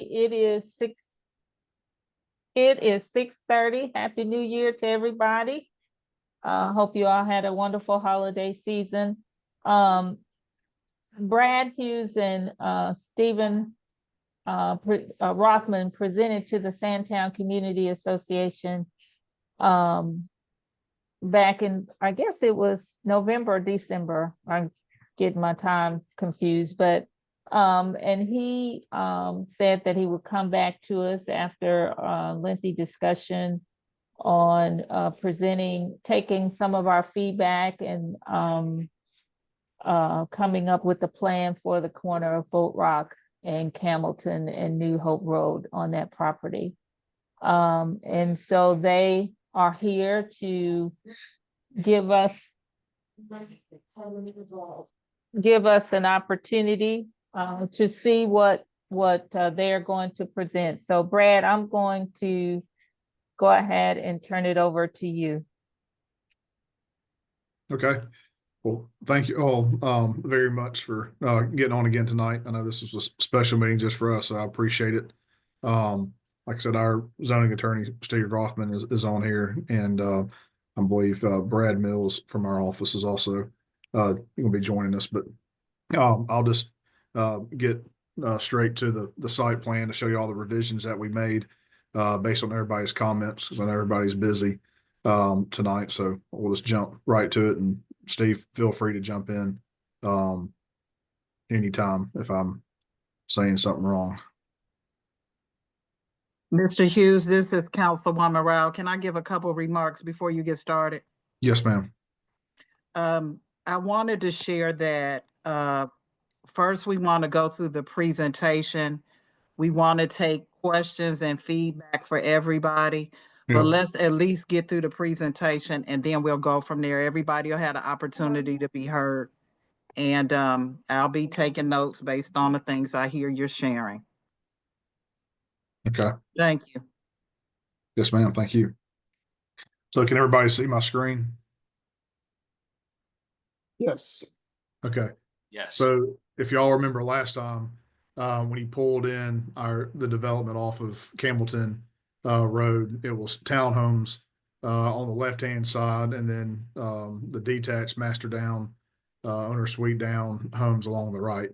It is 6:30. Happy New Year to everybody. Hope you all had a wonderful holiday season. Brad Hughes and Stephen Rothman presented to the Sandtown Community Association back in, I guess it was November or December. I'm getting my time confused, but and he said that he would come back to us after a lengthy discussion on taking some of our feedback and coming up with a plan for the corner of Vote Rock and Campbellton and New Hope Road on that property. And so they are here to give us an opportunity to see what they're going to present. So Brad, I'm going to go ahead and turn it over to you. Okay. Well, thank you all very much for getting on again tonight. I know this is a special meeting just for us, so I appreciate it. Like I said, our zoning attorney, Steve Rothman, is on here, and I believe Brad Mills from our office is also going to be joining us. But I'll just get straight to the site plan to show you all the revisions that we made based on everybody's comments, because I know everybody's busy tonight. So we'll just jump right to it. And Steve, feel free to jump in anytime if I'm saying something wrong. Mr. Hughes, this is Councilwoman Rao. Can I give a couple of remarks before you get started? Yes, ma'am. I wanted to share that first we want to go through the presentation. We want to take questions and feedback for everybody, but let's at least get through the presentation and then we'll go from there. Everybody will have the opportunity to be heard. And I'll be taking notes based on the things I hear you're sharing. Okay. Thank you. Yes, ma'am. Thank you. So can everybody see my screen? Yes. Okay. Yes. So if y'all remember last time, when he pulled in the development off of Campbellton Road, it was townhomes on the left-hand side, and then the detached master down, owner suite down homes along the right.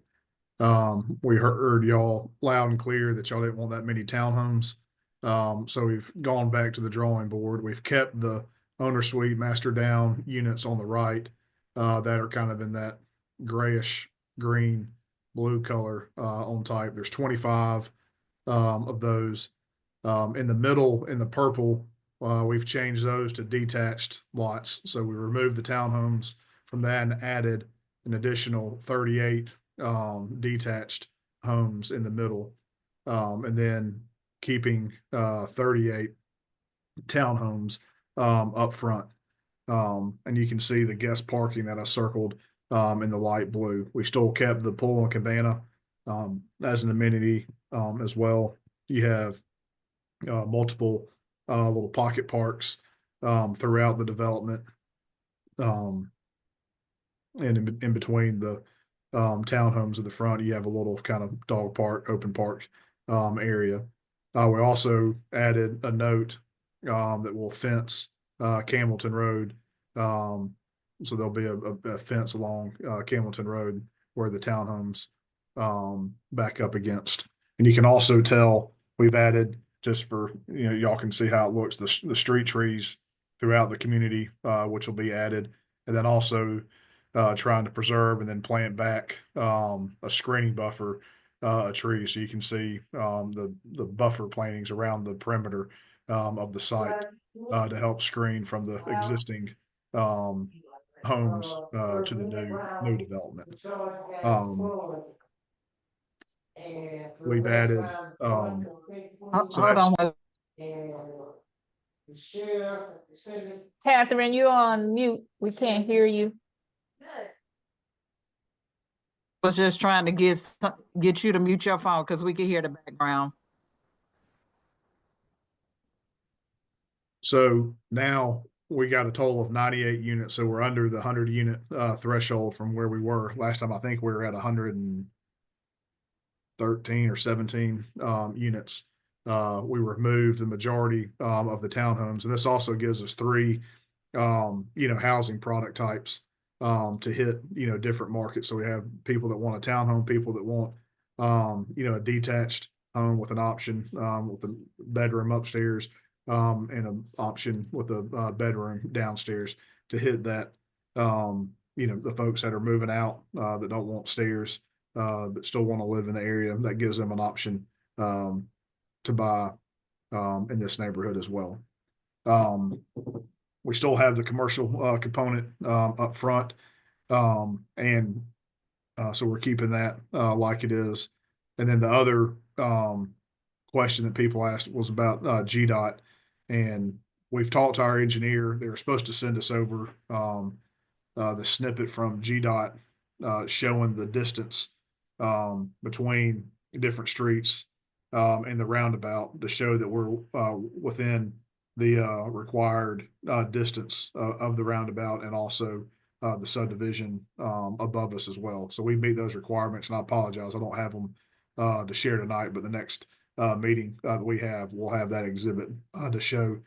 We heard y'all loud and clear that y'all didn't want that many townhomes. So we've gone back to the drawing board. We've kept the owner suite master down units on the right that are kind of in that grayish green blue color on type. There's 25 of those. In the middle, in the purple, we've changed those to detached lots. So we removed the townhomes from that and added an additional 38 detached homes in the middle, and then keeping 38 townhomes up front. And you can see the guest parking that I circled in the light blue. We still kept the pool and cabana as an amenity as well. You have multiple little pocket parks throughout the development, and in between the townhomes at the front, you have a little kind of dog park, open park area. We also added a note that will fence Campbellton Road. So there'll be a fence along Campbellton Road where the townhomes back up against. And you can also tell we've added, just for, y'all can see how it looks, the street trees throughout the community, which will be added. And then also trying to preserve and then plant back a screening buffer, a tree, so you can see the buffer plantings around the perimeter of the site to help screen from the existing homes to the new development. We've added hold on. Catherine, you're on mute. We can't hear you. I was just trying to get you to mute your phone because we can hear the background. So now we got a total of 98 units. So we're under the 100 unit threshold from where we were last time. I think we were at 100 and 13 or 17 units. We removed the majority of the townhomes, and this also gives us three housing product types to hit different markets. So we have people that want a townhome, people that want a detached home with an option with a bedroom upstairs and an option with a bedroom downstairs to hit that. The folks that are moving out that don't want stairs but still want to live in the area, that gives them an option to buy in this neighborhood as well. We still have the commercial component up front, and so we're keeping that like it is. And then the other question that people asked was about GDOT, and we've talked to our engineer. They were supposed to send us over the snippet from GDOT showing the distance between different streets and the roundabout to show that we're within the required distance of the roundabout and also the subdivision above us as well. So we meet those requirements, and I apologize, I don't have them to share tonight, but the next meeting that we have, we'll have that exhibit to show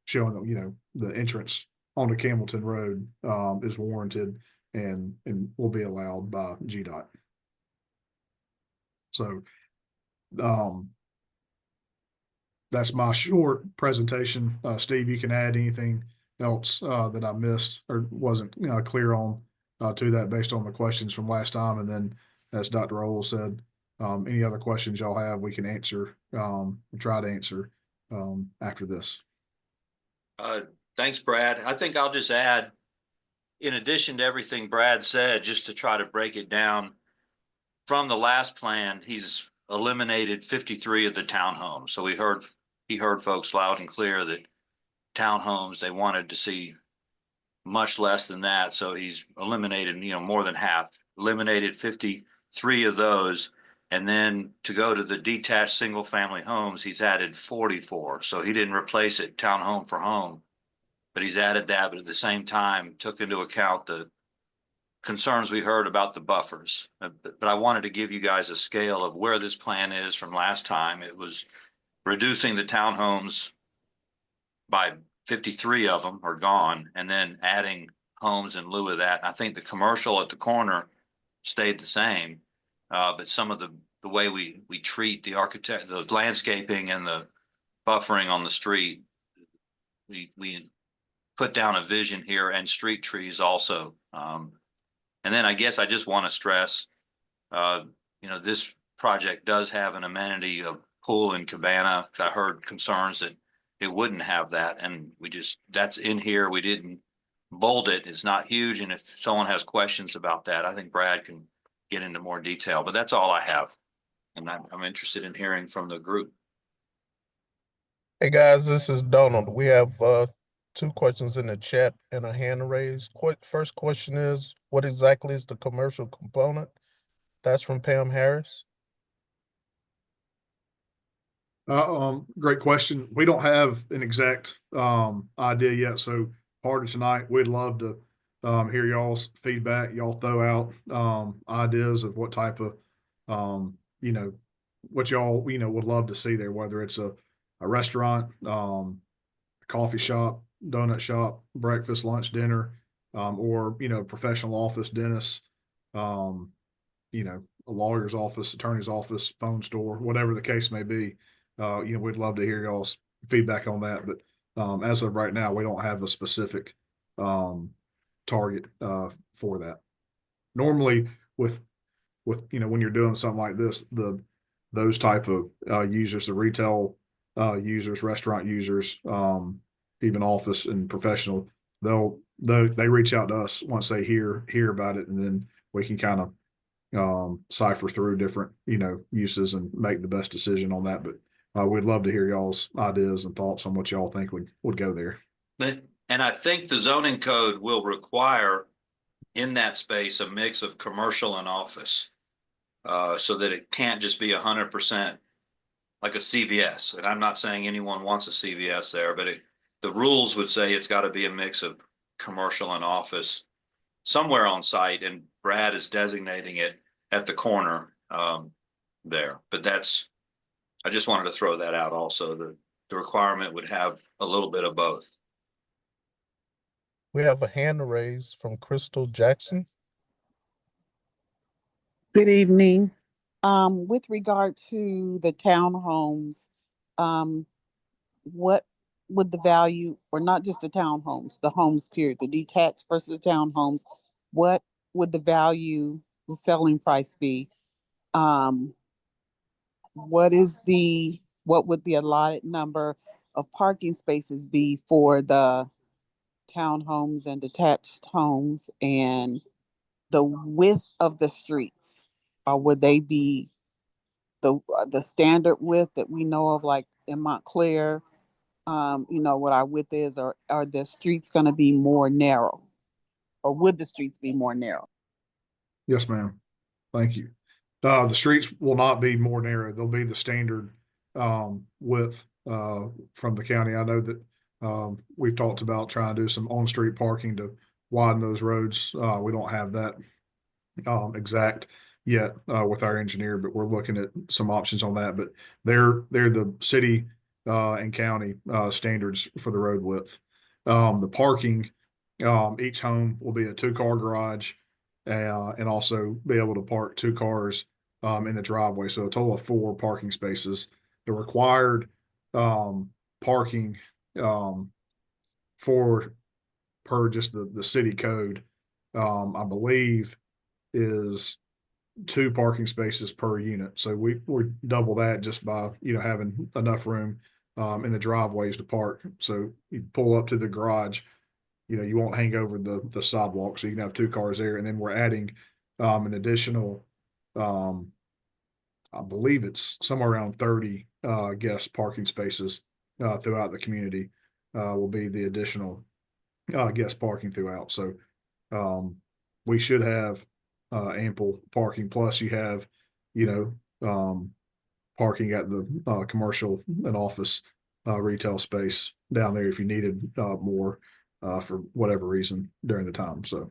showing that the entrance onto Campbellton Road is warranted and will be allowed by GDOT. So that's my short presentation. Steve, you can add anything else that I missed or wasn't clear on to that based on the questions from last time. And then, as Dr. Owl said, any other questions y'all have, we can answer, try to answer after this. Thanks, Brad. I think I'll just add, in addition to everything Brad said, just to try to break it down, from the last plan, he's eliminated 53 of the townhomes. So he heard folks loud and clear that townhomes, they wanted to see much less than that. So he's eliminated, more than half, eliminated 53 of those. And then to go to the detached single family homes, he's added 44. So he didn't replace it townhome for home, but he's added that, but at the same time took into account the concerns we heard about the buffers. But I wanted to give you guys a scale of where this plan is from last time. It was reducing the townhomes by 53 of them are gone, and then adding homes in lieu of that. I think the commercial at the corner stayed the same, but some of the way we treat the landscaping and the buffering on the street, we put down a vision here, and street trees also. And then I guess I just want to stress, this project does have an amenity of pool and cabana. I heard concerns that it wouldn't have that, and that's in here. We didn't bold it. It's not huge, and if someone has questions about that, I think Brad can get into more detail, but that's all I have. And I'm interested in hearing from the group. Hey guys, this is Donald. We have 2 questions in the chat and a hand raised. First question is, what exactly is the commercial component? That's from Pam Harris. Great question. We don't have an exact idea yet. So part of tonight, we'd love to hear y'all's feedback. Y'all throw out ideas of what type of what y'all would love to see there, whether it's a restaurant, a coffee shop, donut shop, breakfast, lunch, dinner, or professional office, dentist, a lawyer's office, attorney's office, phone store, whatever the case may be. We'd love to hear y'all's feedback on that. But as of right now, we don't have a specific target for that. Normally, with when you're doing something like this, those type of users, the retail users, restaurant users, even office and professional, they reach out to us once they hear about it, and then we can kind of cipher through different uses and make the best decision on that. But we'd love to hear y'all's ideas and thoughts on what y'all think would go there. And I think the zoning code will require in that space a mix of commercial and office, so that it can't just be 100% like a CVS. And I'm not saying anyone wants a CVS there, but the rules would say it's got to be a mix of commercial and office somewhere on site, and Brad is designating it at the corner. there. But I just wanted to throw that out also. The requirement would have a little bit of both. We have a hand raised from Crystal Jackson. Good evening. With regard to the townhomes, what would the value, or not just the townhomes, the homes period, the detached versus townhomes, what would the value, the selling price be? What would the allotted number of parking spaces be for the townhomes and detached homes, and the width of the streets? Or would they be the standard width that we know of, like in Montclair, what our width is, or are the streets going to be more narrow, or would the streets be more narrow? Yes, ma'am. Thank you. The streets will not be more narrow. They'll be the standard width from the county. I know that we've talked about trying to do some on-street parking to widen those roads. We don't have that exact yet with our engineer, but we're looking at some options on that. But they're the city and county standards for the road width. The parking, each home will be a 2-car garage and also be able to park 2 cars in the driveway. So a total of 4 parking spaces. The required parking for per just the city code, I believe, is 2 parking spaces per unit. So we double that just by having enough room in the driveways to park. So you pull up to the garage, you won't hang over the sidewalk, so you can have 2 cars there. And then we're adding an additional, I believe it's somewhere around 30 guest parking spaces throughout the community will be the additional guest parking throughout. So we should have ample parking. Plus you have, parking at the commercial and office retail space down there if you needed more for whatever reason during the time. So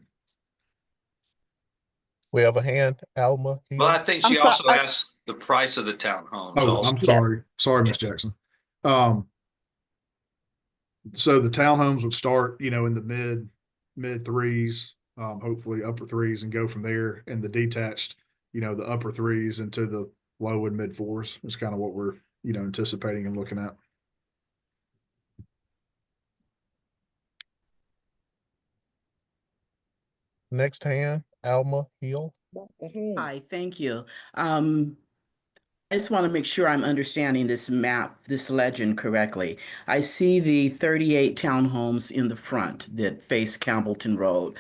We have a hand, Alma Well, I Hill. think she also asked the price of the townhomes also. I'm sorry, Miss Jackson. So the townhomes would start, in the mid threes, hopefully upper threes, and go from there. And the detached, the upper threes into the low and mid fours is kind of what we're, anticipating and looking at. Next hand, Alma Hill. Hi, thank you. I just want to make sure I'm understanding this map, this legend correctly. I see the 38 townhomes in the front that face Campbellton Road.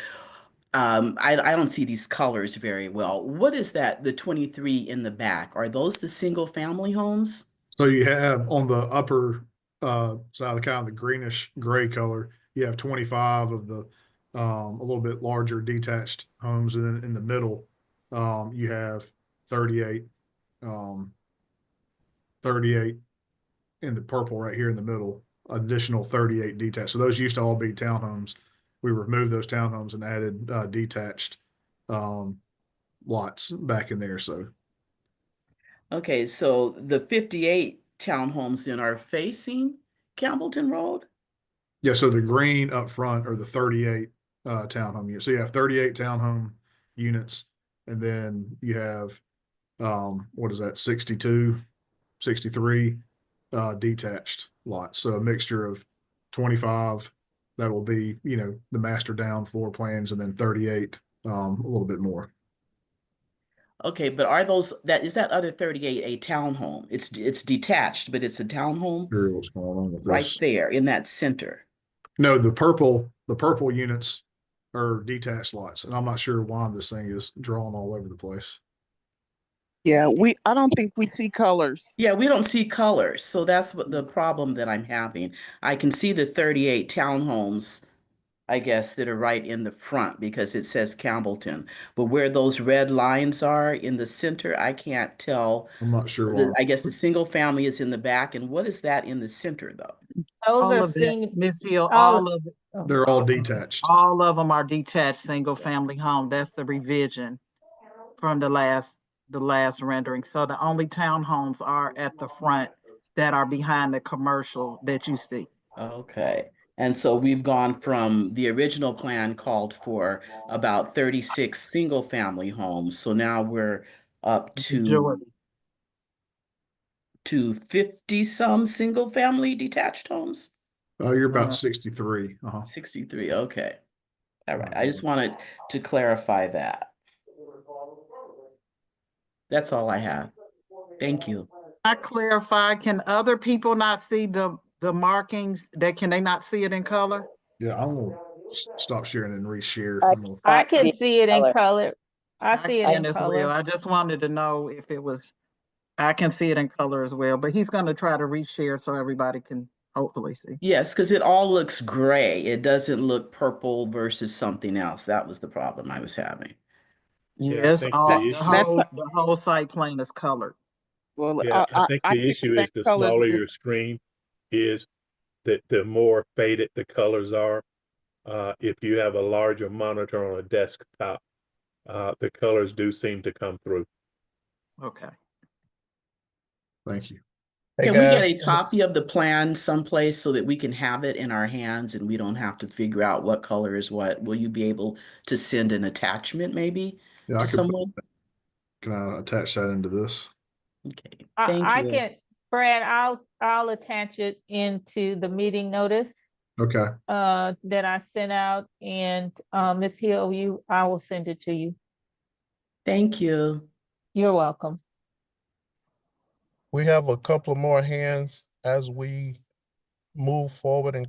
I don't see these colors very well. What is that, the 23 in the back? Are those the single family homes? So you have on the upper side of the kind of the greenish gray color, you have 25 of the a little bit larger detached homes, and then in the middle, you have 38, 38 in the purple right here in the middle, additional 38 detached. So those used to all be townhomes. We removed those townhomes and added detached lots back in there. So Okay, so the 58 townhomes then are facing Campbellton Road? yeah, so the green up front are the 38 townhome units. So you have 38 townhome units, and then you have what is that, 62, 63 detached lots. So a mixture of 25 that will be, the master down floor plans, and then 38 a little bit more. Okay, but is that other 38 a townhome? It's detached, but it's a townhome Sure, what's going on with right this? there in that center. No, the purple units are detached lots, and I'm not sure why this thing is drawn all over the place. Yeah, I don't think we see colors. Yeah, we don't see colors, so that's what the problem that I'm having. I can see the 38 townhomes, I guess, that are right in the front because it says Campbellton. But where those red lines are in the center, I can't tell. I'm not sure why. I guess the single family is in the back, and what is that in the center, though? Those All are of that, sing, Ms. Hill, all- all of it, They're all detached. all of them are detached single family home. That's the revision from the last the last rendering. So the only townhomes are at the front that are behind the commercial that you see. Okay. And so we've gone from the original plan called for about 36 single-family homes. So now we're up Majority. to 50-some single-family detached homes? You're about Uh, 63. 63, okay. All right, I just wanted to clarify that. That's all I have. Thank you. I clarify, can other people not see the markings? Can they not see it in color? Yeah, I'm gonna stop sharing and reshare. I I'm gonna- I cannot can see see it in color. color. I see it can in as well. color. I just wanted to know if it was, I can see it in color as well, but he's gonna try to reshare so everybody can hopefully see. Yes, because it all looks gray. It doesn't look purple versus something else. That was the problem I was having. Yeah, I Yes, think all, the the issue, That's, the whole site plan is colored. well, yeah, I think I the see issue the is the same colors smaller with your screen is, that the more faded the colors are. If you have a larger monitor on a desktop, the colors do seem to come through. Okay. Thank you. Hey Can we get guys, a copy of the plan someplace so that we can have it in our hands and we don't have to figure out what color is what? Will you be able to send an attachment maybe Yeah, I to could. someone? Can I attach that into this? Okay, thank I you. can, Brad, I'll attach it into the meeting notice Okay. that I sent out, and Ms. Hill, I will send it to you. Thank you. You're welcome. we have a couple of more hands as we move forward in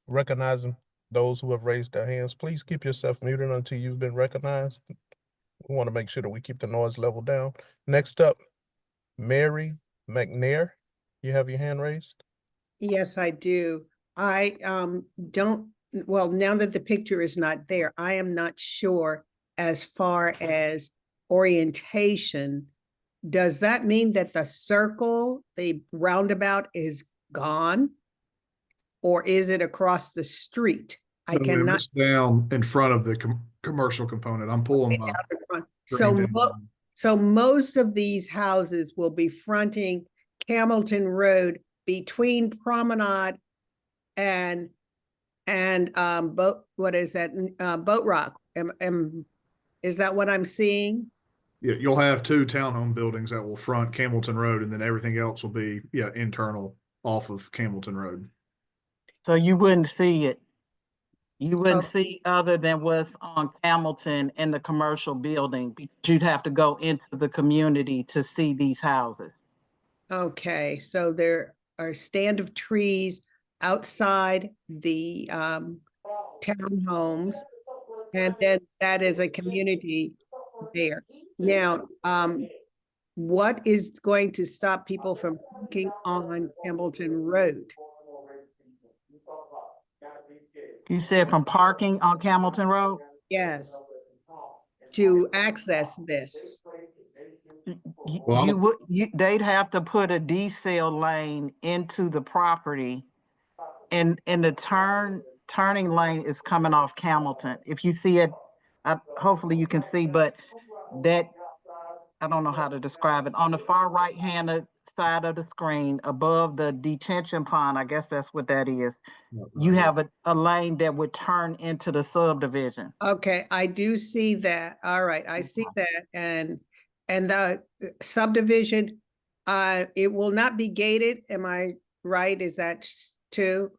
recognizing those who have raised their hands. Please keep yourself muted until you've been recognized. We want to make sure that we keep the noise level down. Next up, Mary McNair, you have your hand raised? Yes, I do. I don't, well, now that the picture is not there, I am not sure as far as orientation. Does that mean that the circle, the roundabout is gone? Or is it across the street? I No, ma'am, cannot. it's down in front of the commercial component. I'm pulling my. out in front. screen So, down. so most of these houses will be fronting Camilton Road between Promenade and what is that? Boat Rock. Is that what I'm seeing? Yeah, you'll have two townhome buildings that will front Campbellton Road, and then everything else will be internal off of Campbellton Road. So you wouldn't see it. You wouldn't Oh. see other than what's on Hamilton in the commercial building, because you'd have to go into the community to see these houses. Okay, so there are stand of trees outside the townhomes, and then that is a community there. Now, what is going to stop people from parking on Campbellton Road? You said from parking on Hamilton Road? Yes, to access this. Well, You would, they'd have to put a decel lane into the property, and the turning lane is coming off Hamilton. If you see it, hopefully you can see, but that, I don't know how to describe it. On the far right-hand side of the screen, above the detention pond, I guess that's what that is. You have a lane that would turn into the subdivision. Okay, I do see that. All right, I see that. And the subdivision, it will not be gated. Am I right? Is that too?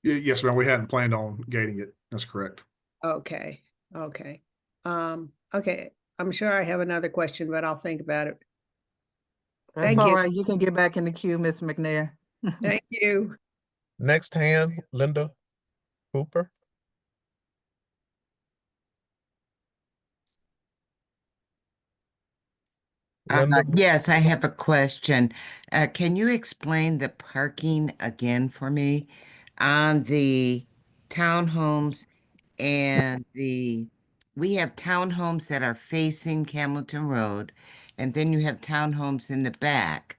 Yes, ma'am. We hadn't planned on gating it. That's correct. Okay, okay. Okay, I'm sure I have another question, but I'll think about it. That's Thank all you. right. You can get back in the queue, Ms. McNair. Thank you. Next hand, Linda Cooper. Linda, Yes, I have a question. Can you explain the parking again for me on the townhomes and we have townhomes that are facing Camilton Road, and then you have townhomes in the back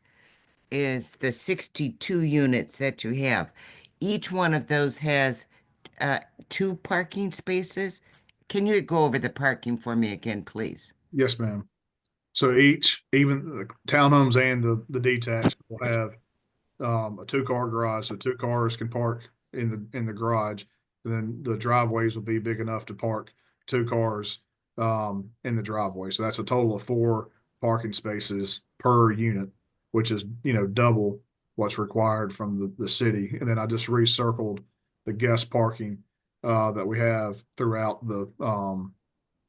is the 62 units that you have. Each one of those has two parking spaces. Can you go over the parking for me again, please? Yes, ma'am. So even the townhomes and the detached will have a 2-car garage, so 2 cars can park in the garage. And then the driveways will be big enough to park 2 cars in the driveway. So that's a total of 4 parking spaces per unit, which is, double what's required from the city. And then I just recircled the guest parking that we have throughout the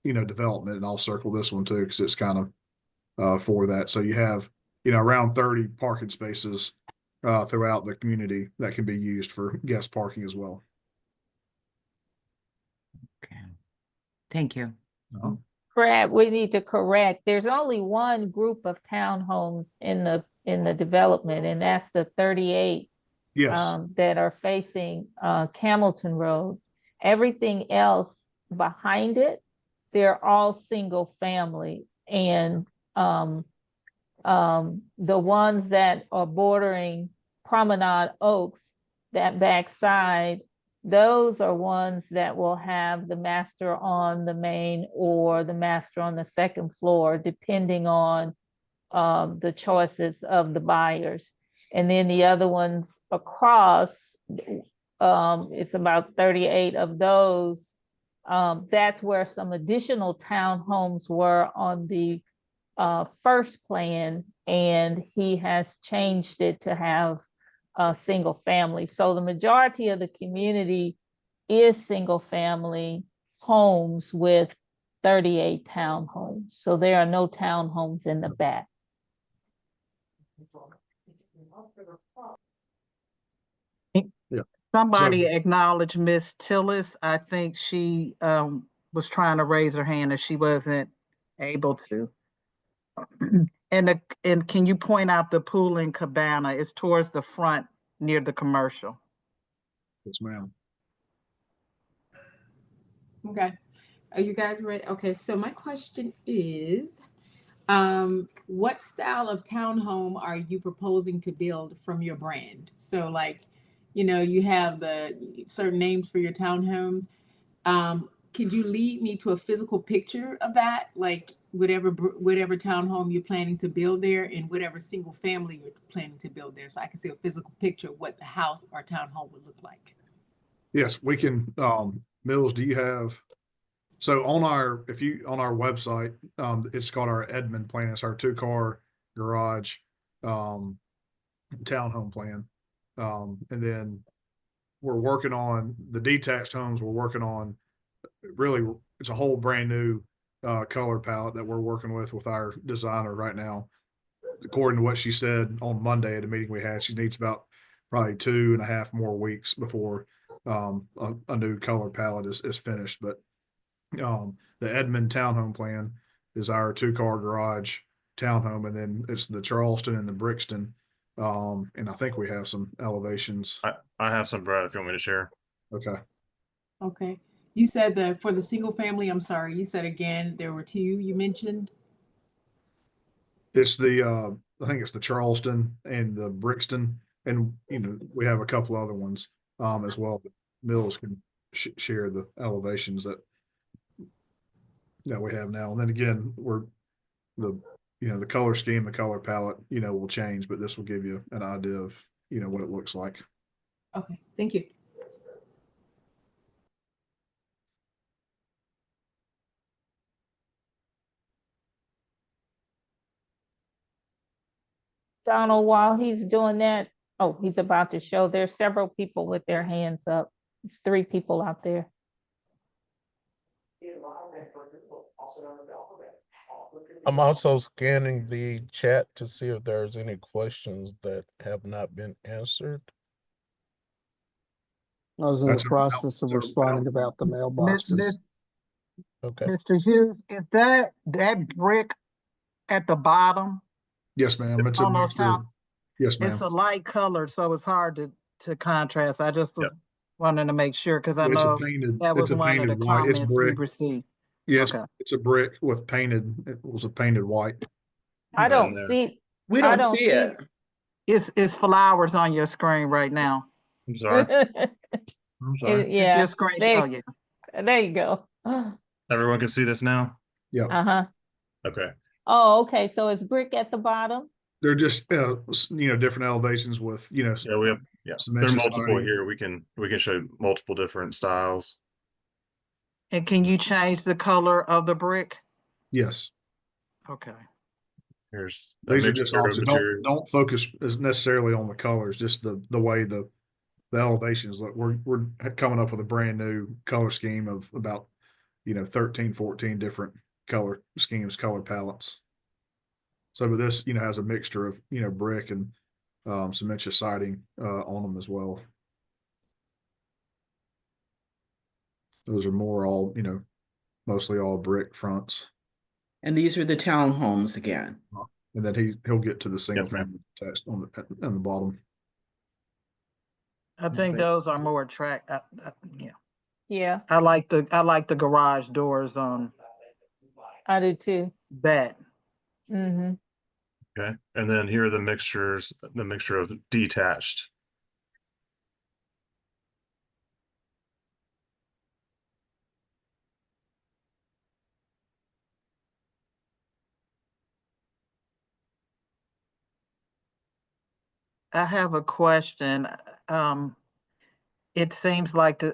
development, and I'll circle this one too because it's kind of for that. So you have around 30 parking spaces throughout the community that can be used for guest parking as well. Okay. Thank you. Uh-huh. Brad, we need to correct. There's only one group of townhomes in the development, and that's the 38 Yes. that are facing Camilton Road. Everything else behind it, they're all single family. And the ones that are bordering Promenade Oaks, that backside, those are ones that will have the master on the main or the master on the second floor, depending on the choices of the buyers. And then the other ones across, it's about 38 of those. That's where some additional townhomes were on the first plan, and he has changed it to have a single family. So the majority of the community is single family homes with 38 townhomes. So there are no townhomes in the back. Somebody acknowledge Miss Tillis. I think she was trying to raise her hand and she wasn't able to. And can you point out the pool and cabana? It's towards the front near the commercial. Yes, ma'am. Okay. Are you guys ready? Okay, so my question is, what style of townhome are you proposing to build from your brand? So like, you have the certain names for your townhomes. Could you lead me to a physical picture of that? Like whatever townhome you're planning to build there and whatever single family you're planning to build there. So I can see a physical picture of what the house or townhome would look like. Yes, we can. Mills, do you have? So on our website, it's called our Edmond plan. It's our 2-car garage townhome plan. And then we're working on the detached homes. We're working on really, it's a whole brand new color palette that we're working with our designer right now. According to what she said on Monday at a meeting we had, she needs about probably 2.5 more weeks before a new color palette is finished. But the Edmond townhome plan is our 2-car garage townhome, and then it's the Charleston and the Brixton. And I think we have some elevations. I have some, Brad, if you want me to share. Okay. Okay. You said that for the single family, I'm sorry, you said again, there were 2 you mentioned? It's the I think it's the Charleston and the Brixton, and we have a couple other ones as well. But Mills can share the elevations that we have now. And then again, the color scheme, the color palette, will change, but this will give you an idea of what it looks like. Okay, thank you. Donald, while he's doing that, oh, he's about to show, there's several people with their hands up. It's 3 people out there. I'm also scanning the chat to see if there's any questions that have not been answered. I was in That's the process of responding about the mailboxes. Okay. Mr. Hughes, is that brick at the bottom? Yes, ma'am. It's a Almost mixture. how- Yes, ma'am. It's a light color, so it's hard to contrast. I just was wanting to make sure because I It's a know painted. that was It's a one of the painted white. It's comments we brick. received. Yes, Okay. it's a brick with painted. It was a painted white. I don't see. We I don't see it. It's flowers on your screen right now. I'm sorry. I'm I'm sorry. It's Yeah, your screen. there, Oh yeah. there you go. Everyone can see this now? Yeah. Uh-huh. Okay. Oh, okay, so it's brick at the bottom? They're just, different elevations with, Yeah, we have, yeah, some there are inches multiple siding. here. We can show multiple different styles. And can you change the color of the brick? Yes. Okay. Here's a These are just mixture of options. material. Don't focus as necessarily on the colors, just the way the elevations look. We're coming up with a brand new color scheme of about, 13, 14 different color schemes, color palettes. So, but this, has a mixture of, brick and some inch of siding on them as well. Those are more all, mostly all brick fronts. And these are the townhomes again. And then he'll get to the single Yes, ma'am. family text on the bottom. I think those are more attractive. Yeah. Yeah, I like the garage doors on I do too. that. Mm-hmm. Okay. And then here are the mixture of detached. I have a question. It seems like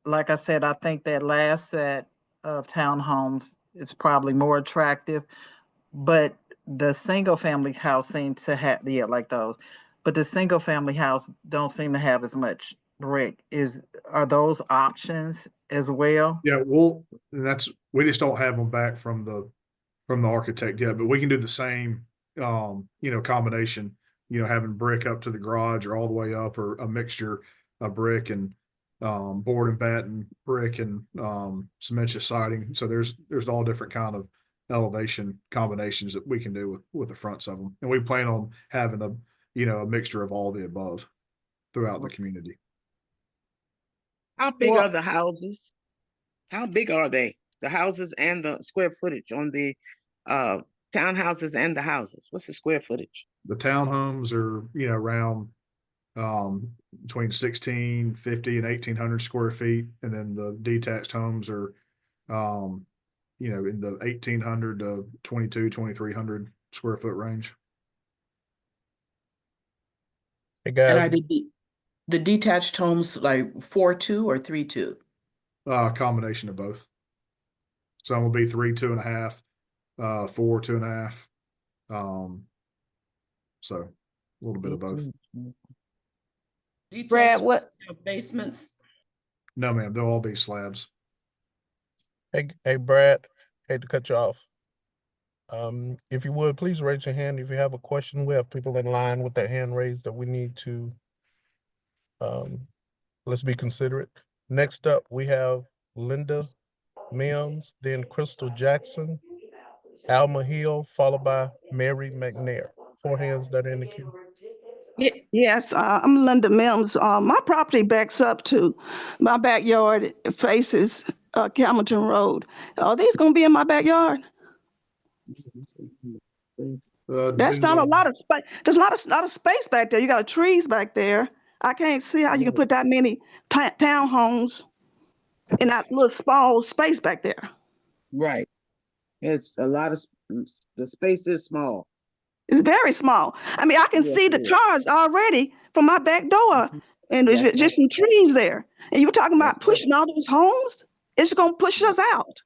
like I said, I think that last set of townhomes is probably more attractive, but the single family house seems to have, yeah, like those, but the single family house don't seem to have as much brick. Are those options as well? Yeah, we just don't have them back from the architect yet, but we can do the same, combination, having brick up to the garage or all the way up, or a mixture of brick and board and batten, brick and some inch of siding. So there's all different kind of elevation combinations that we can do with the fronts of them. And we plan on having a mixture of all the above throughout the community. How big Well- are the houses? How big are they? The houses and the square footage on the townhouses and the houses? What's the square footage? The townhomes are, around between 1,650 and 1,800 square feet. And then the detached homes are, in the 1,800 to 2,300 square foot range. Hey And guys, are the detached homes like 4-2 or 3-2? Combination of both. Some will be 3, 2.5, 4, 2.5. So a little bit of both. Brad, what? Basements? No, ma'am, they'll all be slabs. hey Brad, hate to cut you off. If you would, please raise your hand if you have a question. We have people in line with their hand raised that we need to, let's be considerate. Next up, we have Linda Mims, then Crystal Jackson, Alma Hill, followed by Mary McNair. 4 hands that are in the queue. Yes, I'm Linda Mims. My property backs up to my backyard. It faces Hamilton Road. Are these going to be in my backyard? That's not a lot of space. There's a lot of space back there. You got trees back there. I can't see how you can put that many townhomes in that little small space back there. Right. It's a lot of, the space is small. It's very small. I mean, I can Yes, see the it is. cars already from my back door, and there's That's just some trees there. And you were talking about That's right. pushing all those homes? It's going to push us out.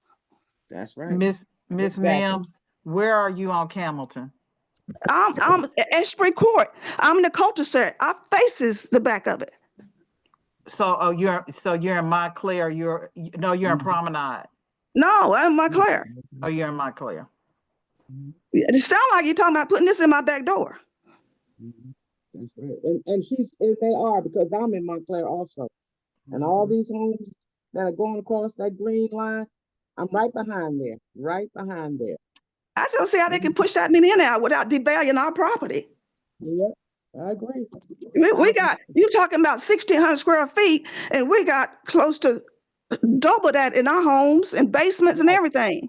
That's right. Miss Exactly. Mims, where are you on Hamilton? I'm at Esprit Court. I'm in the cul-de-sac. I faces the back of it. So, you're in Montclair. You're in Promenade. No, I'm in Montclair. Oh, you're in Montclair. It sounds like you're talking about putting this in my back door. That's right. And they are, because I'm in Montclair also. And all these homes that are going across that green line, I'm right behind there, right behind there. I just don't see how they can push that many in there without devaluing our property. Yep, I agree. We got, you talking about 1,600 square feet, and we got close to double that in our homes and basements and everything.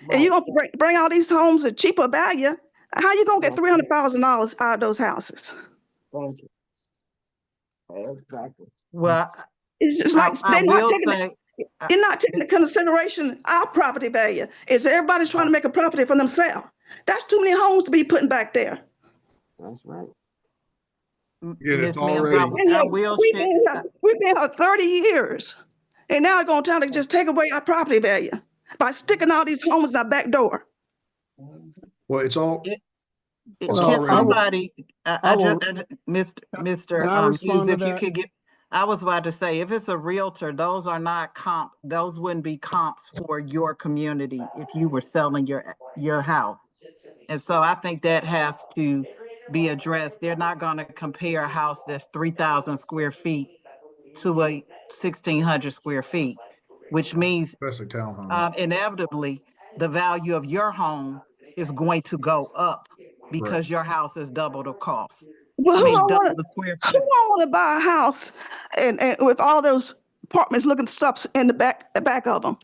Right. And you're going to bring all these homes at cheaper value. How you going to get $300,000 out of those houses? Thank you. Exactly. Well, It's just like I will say, you're not taking into consideration our property value. Is everybody's trying to make a property for themselves. That's too many homes to be putting back there. That's right. Again, it's Ms. Mims, already, I will We've share. been here 30 years. And now they're gonna try to just take away our property value by sticking all these homes in our back door. well, it's all, Can already- somebody, I will- Mr. Can I Hughes, respond to if you that? could get, I was about to say, if it's a realtor, those are not those wouldn't be comps for your community if you were selling your house. And so I think that has to be addressed. They're not gonna compare a house that's 3,000 square feet to a 1,600 square feet, which means especially townhomes. inevitably the value of your home is going to go up because your house is double the cost. Well, I who mean, don't double want the square who foot. don't want to buy a house and with all those apartments looking stuff in the back of them?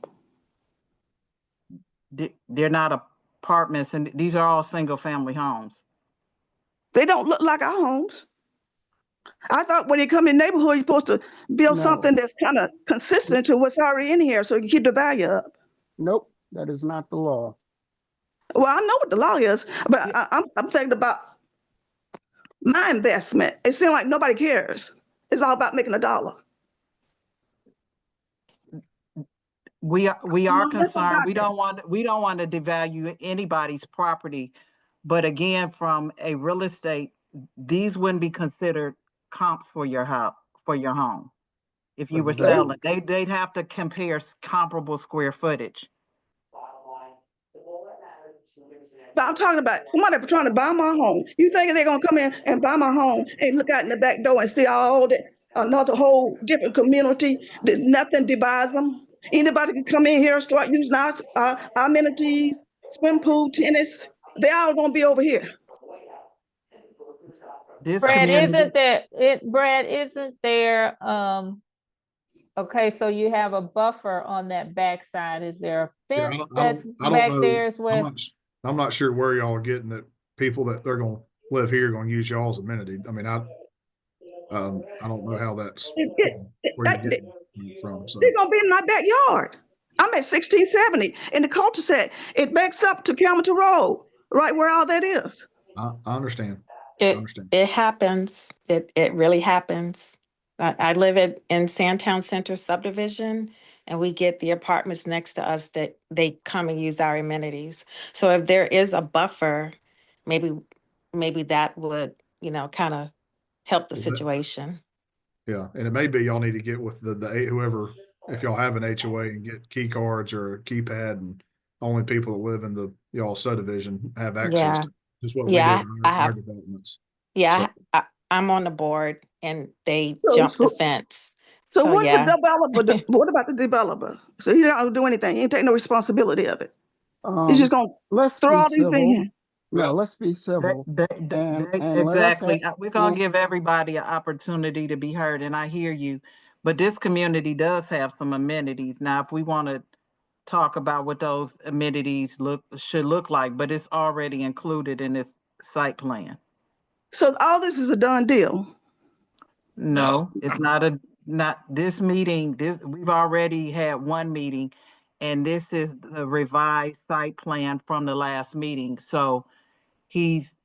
They're not apartments, and these are all single family homes. They don't look like our homes. I thought when you come in the neighborhood, you're supposed to build No. something that's kind of consistent to what's already in here so you can keep the value up. Nope, that is not the law. Well, I know what the law is, but I'm thinking about my investment. It seems like nobody cares. It's all about making a dollar. We are No, concerned. We don't want to devalue anybody's property. But again, from a real estate, these wouldn't be considered comps for your house, for your home. If you were selling, they'd have to compare comparable square footage. But I'm talking about somebody trying to buy my home. You think they're gonna come in and buy my home and look out in the back door and see all that, another whole different community that nothing divides them? Anybody can come in here, start using our amenities, swim pool, tennis. They all gonna be over here. This Brad, community, Brad, isn't there, okay, so you have a buffer on that backside. Is there a Yeah, fence I that's don't back know. there as I'm well? not, I'm not sure where y'all are getting that people that they're gonna live here gonna use y'all's amenity. I mean, I don't know how that's where you're getting it from. So They're gonna be in my backyard. I'm at 1670 in the cul-de-sac. It backs up to Camilton Road, right where all that is. I understand. I It understand. it happens. It really happens. I live in Sandtown Center subdivision, and we get the apartments next to us that they come and use our amenities. So if there is a buffer, maybe that would, kind of help the Well, situation. Yeah, and it may be y'all need to get with the whoever, if y'all have an HOA, and get key cards or a keypad, and only people that live in the y'all subdivision have access Yeah. to. Just what we do Yeah, in I our have. developments. Yeah, So I'm on the board, and they So, jumped the so, fence. so So what's the yeah. developer? What about the developer? So he don't do anything. He ain't take no responsibility of it. He's just gonna Let's throw be all these things civil. in. No, let's be civil. And let us exactly. We're gonna and give everybody an opportunity to be heard, and I hear you. But this community does have some amenities. Now, if we want to talk about what those amenities should look like, but it's already included in this site plan. So all this is a done deal. No, it's not this meeting. We've already had one meeting, and this is the revised site plan from the last meeting. So he's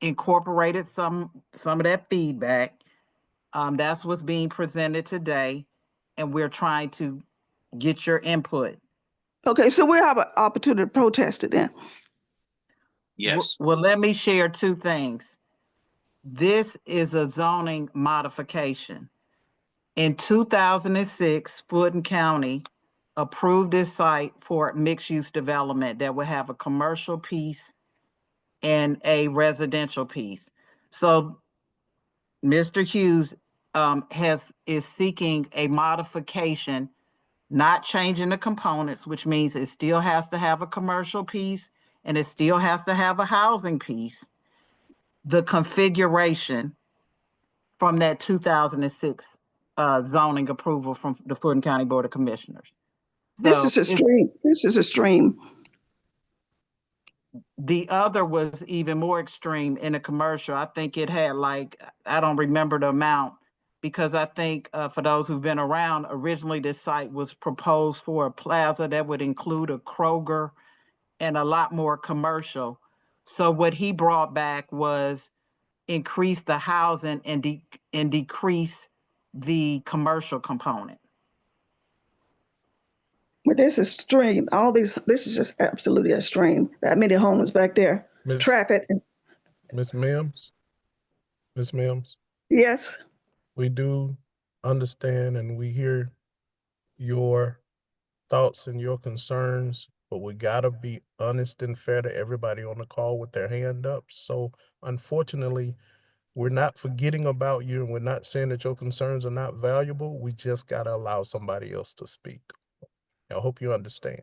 incorporated some of that feedback. That's what's being presented today, and we're trying to get your input. Okay, so we'll have an opportunity to protest it then. Yes. Well, let me share two things. This is a zoning modification. In 2006, Fulton County approved this site for mixed-use development that would have a commercial piece and a residential piece. So Mr. Hughes is seeking a modification, not changing the components, which means it still has to have a commercial piece and it still has to have a housing piece. The configuration from that 2006 zoning approval from the Fulton County Board of Commissioners. This is extreme. This is extreme. The other was even more extreme in a commercial. I think it had I don't remember the amount, because I think for those who've been around, originally this site was proposed for a plaza that would include a Kroger and a lot more commercial. So what he brought back was increase the housing and decrease the commercial component. But this is extreme. This is just absolutely extreme. That many homes back there. Traffic. Miss Mims? Miss Mims? Yes. We do understand and we hear your thoughts and your concerns, but we gotta be honest and fair to everybody on the call with their hand up. So unfortunately, we're not forgetting about you and we're not saying that your concerns are not valuable. We just gotta allow somebody else to speak. I hope you understand.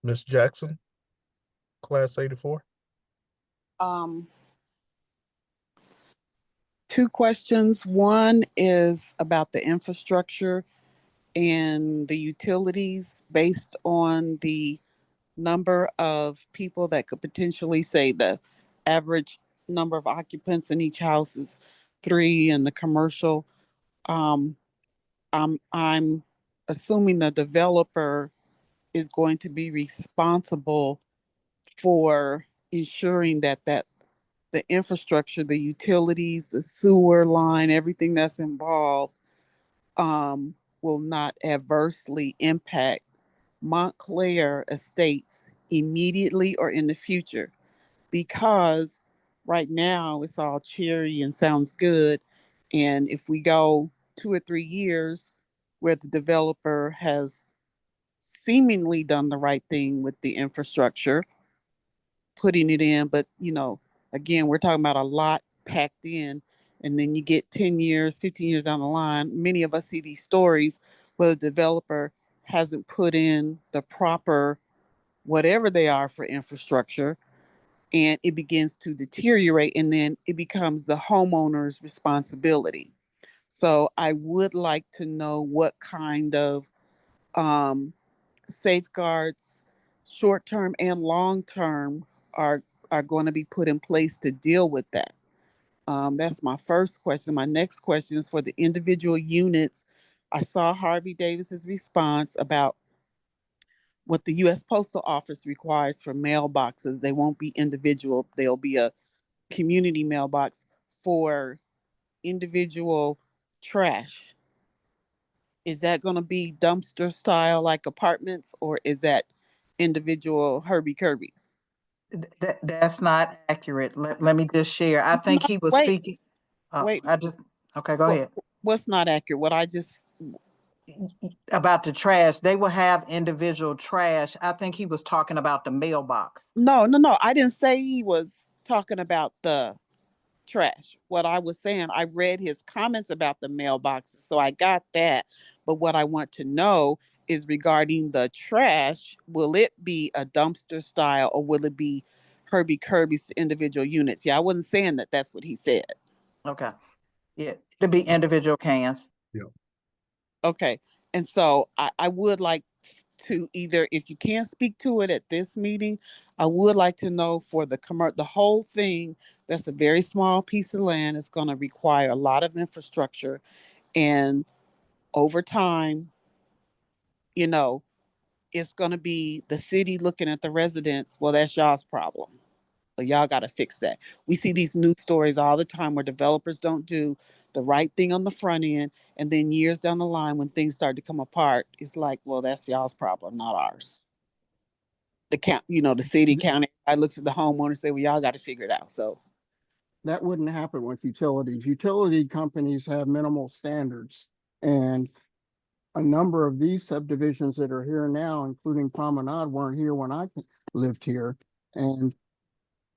Miss Jackson, class 84. Two questions. One is about the infrastructure and the utilities based on the number of people that could potentially, say the average number of occupants in each house is 3 and the commercial. I'm assuming the developer is going to be responsible for ensuring that the infrastructure, the utilities, the sewer line, everything that's involved will not adversely impact Montclair Estates immediately or in the future. Because right now it's all cheery and sounds good. And if we go 2 or 3 years where the developer has seemingly done the right thing with the infrastructure, putting it in, but again, we're talking about a lot packed in, and then you get 10 years, 15 years down the line, many of us see these stories where the developer hasn't put in the proper whatever they are for infrastructure, and it begins to deteriorate, and then it becomes the homeowner's responsibility. So I would like to know what kind of safeguards, short-term and long-term, are going to be put in place to deal with that. That's my first question. My next question is for the individual units. I saw Harvey Davis's response about what the U.S. Postal Office requires for mailboxes. They won't be individual. They'll be a community mailbox for individual trash. Is that going to be dumpster style like apartments, or is that individual Herbie Kirby's? That's not accurate. Let me just share. I think he was speaking. Wait. Okay, go ahead. What's not accurate? What I just. About the trash, they will have individual trash. I think he was talking about the mailbox. No. I didn't say he was talking about the trash. What I was saying, I read his comments about the mailboxes, so I got that. But what I want to know is regarding the trash, will it be a dumpster style or will it be Herbie Kirby's individual units? Yeah, I wasn't saying that that's what he said. Okay. Yeah, it'll be individual cans. Yeah. Okay. And so I would like to either, if you can't speak to it at this meeting, I would like to know for the whole thing. That's a very small piece of land. It's going to require a lot of infrastructure, and over time, it's going to be the city looking at the residents. Well, that's y'all's problem. But y'all got to fix that. We see these news stories all the time where developers don't do the right thing on the front end, and then years down the line when things start to come apart, it's like, well, that's y'all's problem, not ours. The city, county, I looks at the homeowner and say, well, y'all got to figure it out. So That wouldn't happen with utilities. Utility companies have minimal standards, and a number of these subdivisions that are here now, including Promenade, weren't here when I lived here. And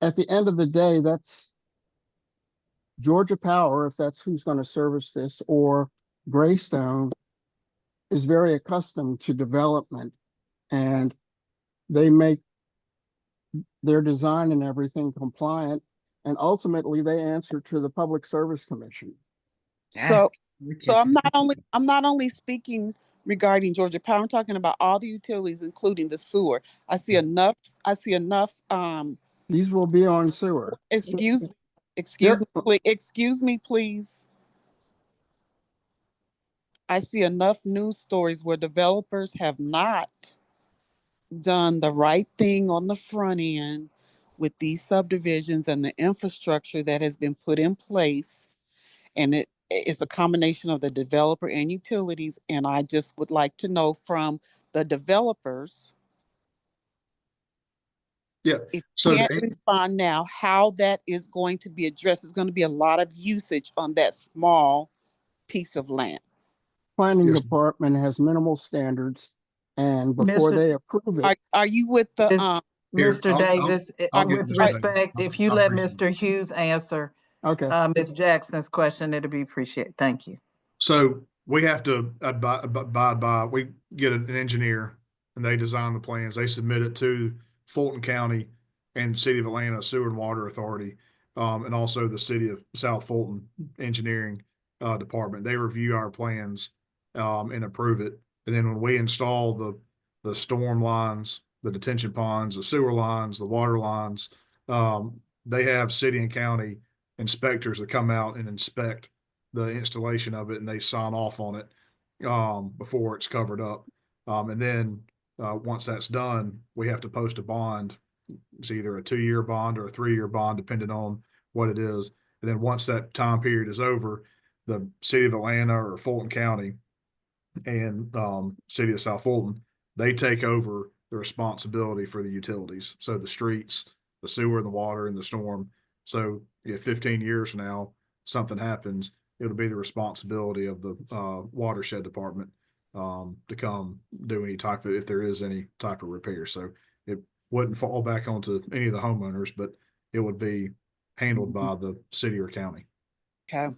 at the end of the day, that's Georgia Power, if that's who's going to service this, or Greystone, is very accustomed to development, and they make their design and everything compliant, and ultimately they answer to the Public Service Commission. So I'm not only speaking regarding Georgia Power. I'm talking about all the utilities, including the sewer. I see enough. These will be on sewer. Excuse me, please. I see enough news stories where developers have not done the right thing on the front end with these subdivisions and the infrastructure that has been put in place. And it's a combination of the developer and utilities. And I just would like to know from the developers, Yeah. if So you can't respond now, how that is going to be addressed. There's going to be a lot of usage on that small piece of land. Planning Yes. department has minimal standards, and before Mr. they approve it, Are you with the Is- Here, Mr. Davis, I'll get with Mr. Davis. respect, if you I let appreciate it. Mr. Hughes answer okay. Ms. Jackson's question, it'll be appreciated. Thank you. So we have to abide by, we get an engineer and they design the plans. They submit it to Fulton County and City of Atlanta Sewer and Water Authority, and also the City of South Fulton Engineering Department. They review our plans and approve it. And then when we install the storm lines, the detention ponds, the sewer lines, the water lines, they have city and county inspectors that come out and inspect the installation of it and they sign off on it before it's covered up. And then once that's done, we have to post a bond. It's either a 2-year bond or a 3-year bond, depending on what it is. And then once that time period is over, the City of Atlanta or Fulton County and City of South Fulton, they take over the responsibility for the utilities. So the streets, the sewer, the water, and the storm. So if 15 years from now something happens, it'll be the responsibility of the watershed department to come do any type of, if there is any type of repair. So it wouldn't fall back onto any of the homeowners, but it would be handled by the city or county. Okay.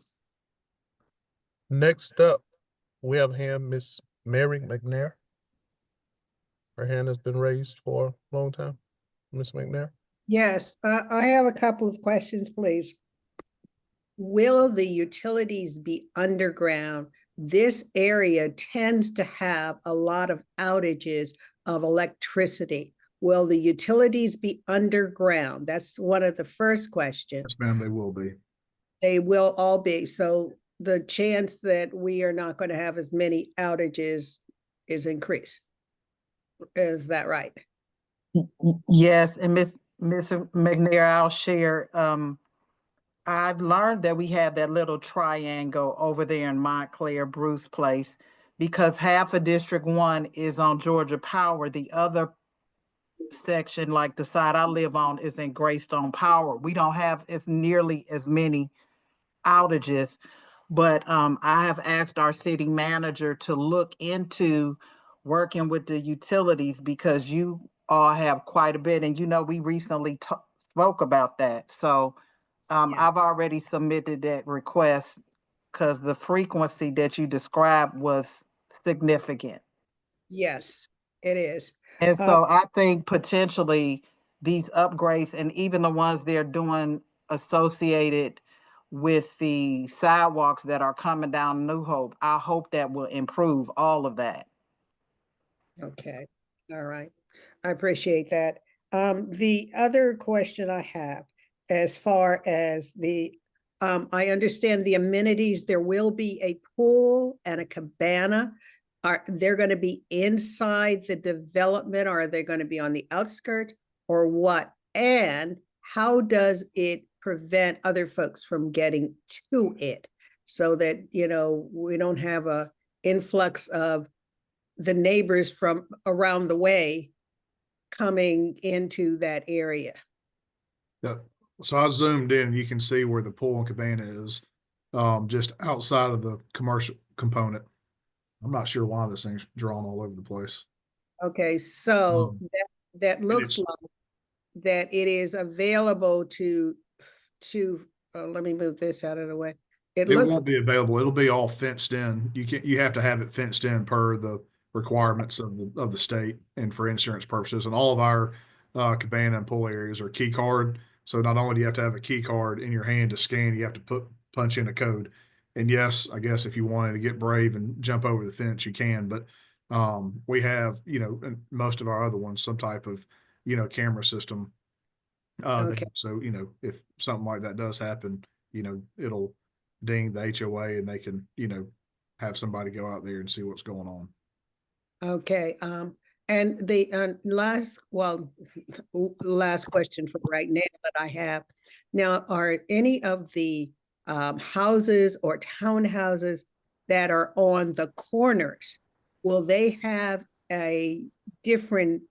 Next up, we have hand Miss Mary McNair. Her hand has been raised for a long time. Miss McNair. Yes, I have a couple of questions, please. Will the utilities be underground? This area tends to have a lot of outages of electricity. Will the utilities be underground? That's one of the first questions. Yes, ma'am, they will be. They will all be. So the chance that we are not going to have as many outages is increased. Is that right? Yes, and Ms. McNair, I'll share. I've learned that we have that little triangle over there in Montclair, Bruce Place, because half of District 1 is on Georgia Power. The other section, like the side I live on, is in Greystone Power. We don't have nearly as many outages, but I have asked our city manager to look into working with the utilities because you all have quite a bit, and we recently spoke about that. So I've already submitted that request because the frequency that you described was significant. Yes, it is. And so I think potentially these upgrades and even the ones they're doing associated with the sidewalks that are coming down New Hope, I hope that will improve all of that. Okay, all right. I appreciate that. The other question I have, as far as I understand the amenities, there will be a pool and a cabana. They're going to be inside the development, or are they going to be on the outskirts, or what? And how does it prevent other folks from getting to it so that, we don't have a influx of the neighbors from around the way coming into that area? Yeah. So I zoomed in, you can see where the pool and cabana is, just outside of the commercial component. I'm not sure why this thing's drawn all over the place. Okay, so that looks like that it is available to let me move this out of the way. It won't be available. It'll be all fenced in. You have to have it fenced in per the requirements of the state and for insurance purposes. And all of our cabana and pool areas are key card. So not only do you have to have a key card in your hand to scan, you have to punch in a code. And yes, I guess if you wanted to get brave and jump over the fence, you can. But we have, in most of our other ones, some type of, camera system. So, if something like that does happen, it'll ding the HOA and they can, have somebody go out there and see what's going on. Okay, and the last question for right now that I have. Now, are any of the houses or townhouses that are on the corners, will they have a different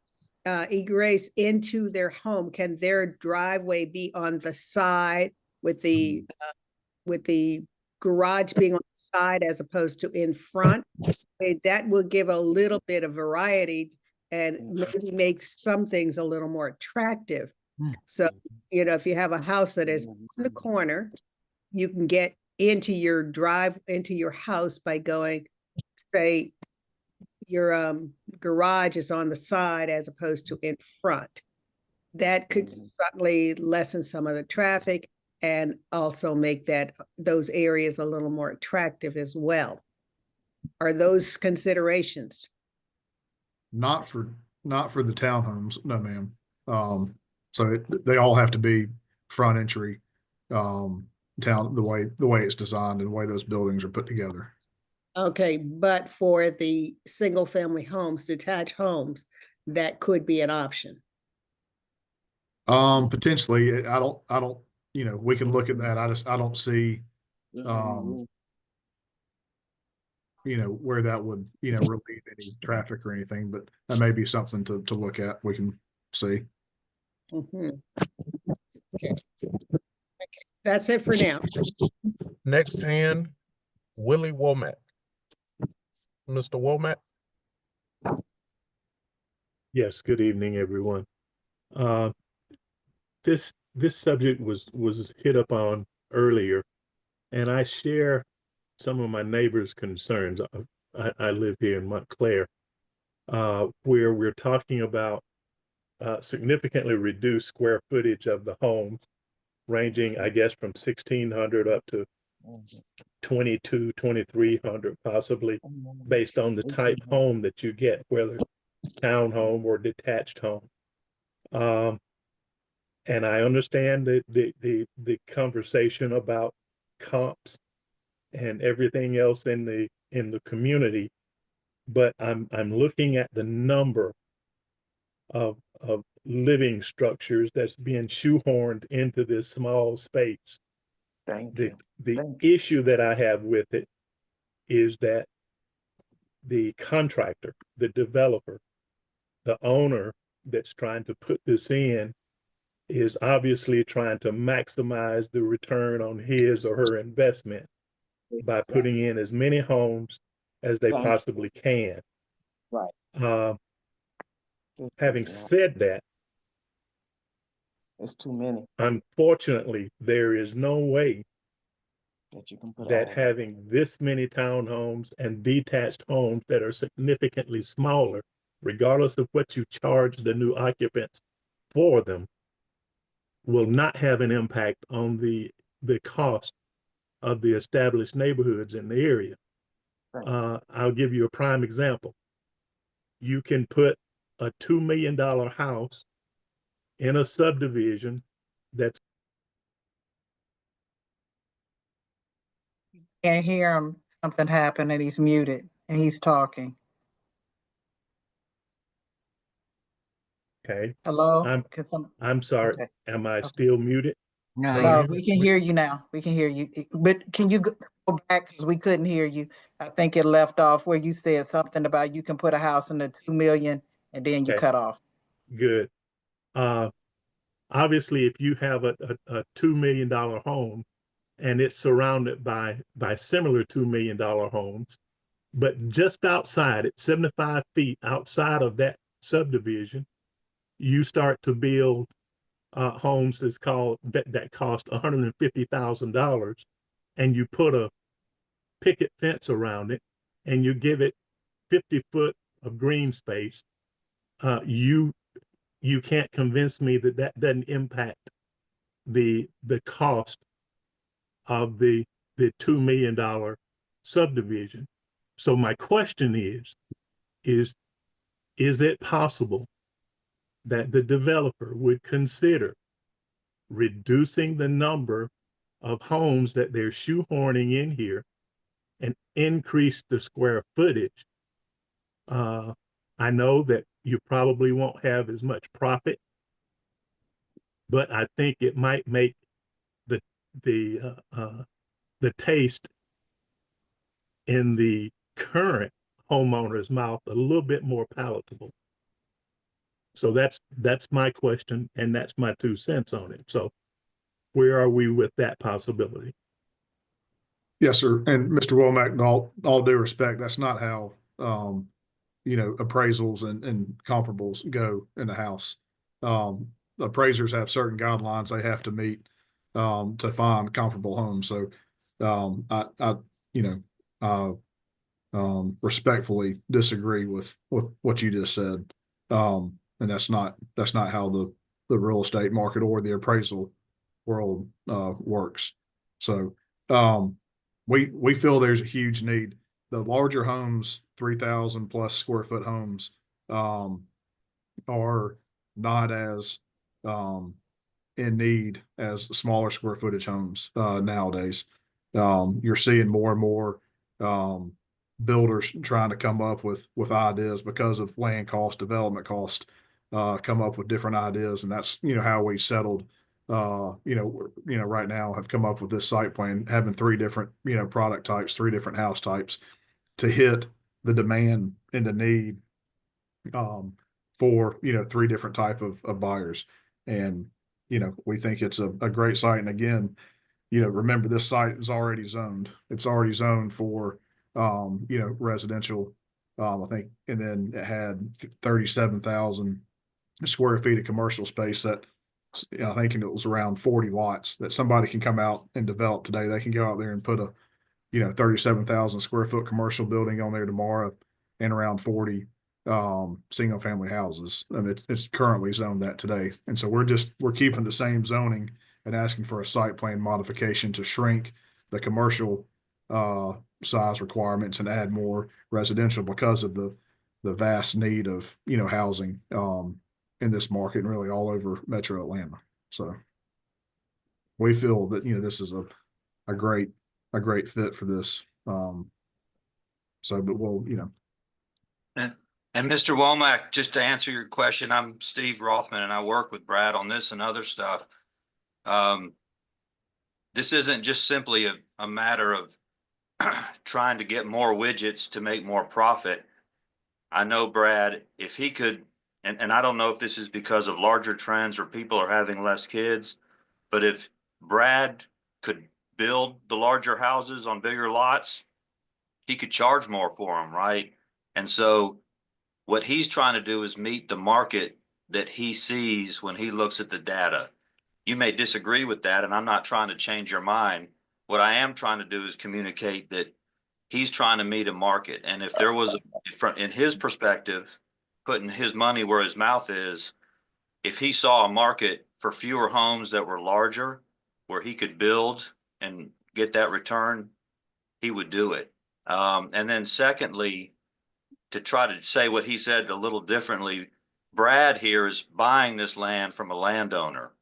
egress into their home? Can their driveway be on the side with the garage being on the side as opposed to in front? That will give a little bit of variety and maybe make some things a little more attractive. So, if you have a house that is on the corner, you can get into your house by going, say, your garage is on the side as opposed to in front. That could certainly lessen some of the traffic and also make those areas a little more attractive as well. Are those considerations? Not for the townhomes, no, ma'am. So they all have to be front entry, the way it's designed and the way those buildings are put together. Okay, but for the single family homes, detached homes, that could be an option. Potentially, I don't, we can look at that. I don't see, where that would, relieve any traffic or anything, but that may be something to look at. We can see. Okay. That's it for now. Next hand, Willie Womack. Mr. Womack. Yes, good evening, everyone. This subject was hit upon earlier, and I share some of my neighbors' concerns. I live here in Montclair, where we're talking about significantly reduced square footage of the homes, ranging, I guess, from 1,600 up to 2,300 possibly, based on the type home that you get, whether townhome or detached home. And I understand the conversation about comps and everything else in the community, but I'm looking at the number of living structures that's being shoehorned into this small space. The issue that I have with it is that the contractor, the developer, the owner that's trying to put this in is obviously trying to maximize the return on his or her investment by putting in as many homes as they possibly can. Right. Having said that, it's too many. Unfortunately, there is no way That you can put that having this many townhomes and detached homes that are significantly smaller, regardless of what you charge the new occupants for them, will not have an impact on the cost of the established neighborhoods in the area. I'll give you a prime example. You can put a $2 million house in a subdivision that's Can't hear him. Something happened and he's muted and he's talking. okay. Hello? I'm sorry. Okay. Am I still muted? No, we can hear you now. We can hear you. But can you go back? Because we couldn't hear you. I think it left off where you said something about you can put a house in the 2 million and then you Okay. cut off. Good. Obviously, if you have a $2 million home and it's surrounded by similar $2 million homes, but just outside it, 75 feet outside of that subdivision, you start to build homes that cost $150,000, and you put a picket fence around it, and you give it 50 foot of green space. You can't convince me that that doesn't impact the cost of the $2 million subdivision. So my question is it possible that the developer would consider reducing the number of homes that they're shoehorning in here and increase the square footage, I know that you probably won't have as much profit, but I think it might make the the the taste in the current homeowner's mouth a little bit more palatable. So that's my question, and that's my 2 cents on it. So where are we with that possibility? Yes, sir. And Mr. Womack, all due respect, that's not how, appraisals and comparables go in the house. Appraisers have certain guidelines they have to meet, to find comparable homes. So, I respectfully disagree with what you just said. And that's not how the real estate market or the appraisal world, works. So, we feel there's a huge need. The larger homes, 3,000 plus square foot homes, are not as, in need as smaller square footage homes, nowadays. You're seeing more and more, builders trying to come up with ideas because of land cost, development cost, come up with different ideas, and that's how we settled. Right now have come up with this site plan, having 3 different product types, 3 different house types to hit the demand and the need, for 3 different type of buyers. And we think it's a great site. And again, remember, this site is already zoned. It's already zoned for residential. I think, and then it had 37,000 square feet of commercial space that, I think it was around 40 lots that somebody can come out and develop today. They can go out there and put a 37,000 square foot commercial building on there tomorrow, and around 40 single family houses. And it's currently zoned that today. And so we're keeping the same zoning and asking for a site plan modification to shrink the commercial size requirements and add more residential because of the vast need of housing in this market and really all over Metro Atlanta. So we feel that this is a great fit for this. But we'll And Mr. Womack, just to answer your question, I'm Steve Rothman and I work with Brad on this and other stuff. This isn't just simply a matter of trying to get more widgets to make more profit. I know Brad, if he could, and I don't know if this is because of larger trends or people are having less kids, but if Brad could build the larger houses on bigger lots, he could charge more for them, right? And so what he's trying to do is meet the market that he sees when he looks at the data. You may disagree with that, and I'm not trying to change your mind. What I am trying to do is communicate that he's trying to meet a market. And if there was, in his perspective, putting his money where his mouth is, if he saw a market for fewer homes that were larger, where he could build and get that return, he would do it. And then secondly, to try to say what he said a little differently, Brad here is buying this land from a landowner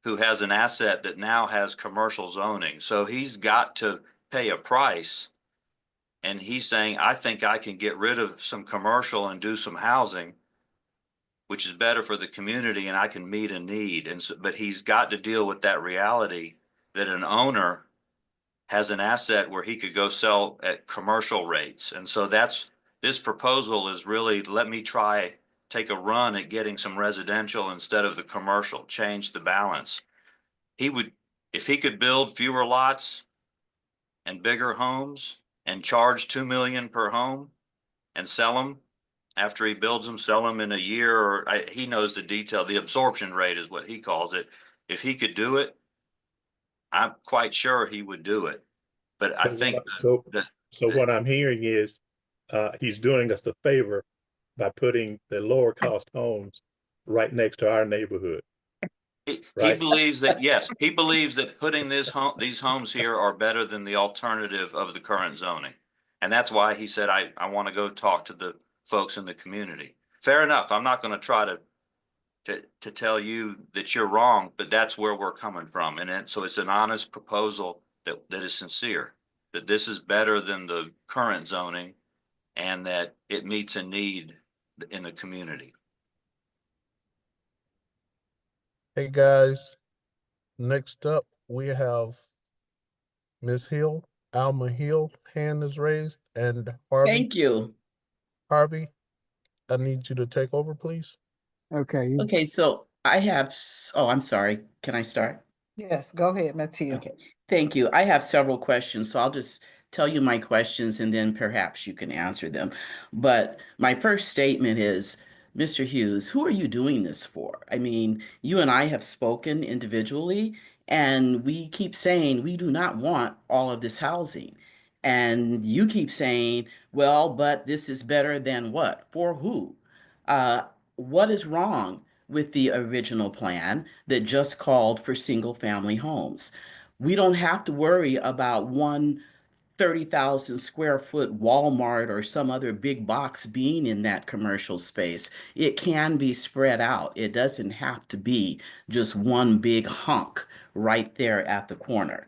who has an asset that now has commercial zoning. So he's got to pay a price. And he's saying, I think I can get rid of some commercial and do some housing, which is better for the community, and I can meet a need. And so, but he's got to deal with that reality that an owner has an asset where he could go sell at commercial rates. And so this proposal is really, let me take a run at getting some residential instead of the commercial, change the balance. If he could build fewer lots and bigger homes and charge $2 million per home and sell them after he builds them, sell them in a year, or he knows the detail, the absorption rate is what he calls it. If he could do it, I'm quite sure he would do it. But I think so what I'm hearing is he's doing us a favor by putting the lower cost homes right next to our neighborhood. He believes that, yes, he believes that putting these homes here are better than the alternative of the current zoning. And that's why he said, I want to go talk to the folks in the community. Fair enough. I'm not going to try to tell you that you're wrong, but that's where we're coming from. And so it's an honest proposal that is sincere. that this is better than the current zoning and that it meets a need in the community. Hey guys, next up we have Ms. Hill, Alma Hill, hand is raised, and Thank you. Harvey, I need you to take over, please. Okay, Okay, so I have, oh, I'm sorry. Can I start? Yes, go ahead, Mattia. Okay, thank you. I have several questions, so I'll just tell you my questions and then perhaps you can answer them. But my first statement is, Mr. Hughes, who are you doing this for? I mean, you and I have spoken individually, and we keep saying we do not want all of this housing. And you keep saying, well, but this is better than what? For who? Uh, what is wrong with the original plan that just called for single family homes? We don't have to worry about one 30,000 square foot Walmart or some other big box being in that commercial space. It can be spread out. It doesn't have to be just one big hunk right there at the corner.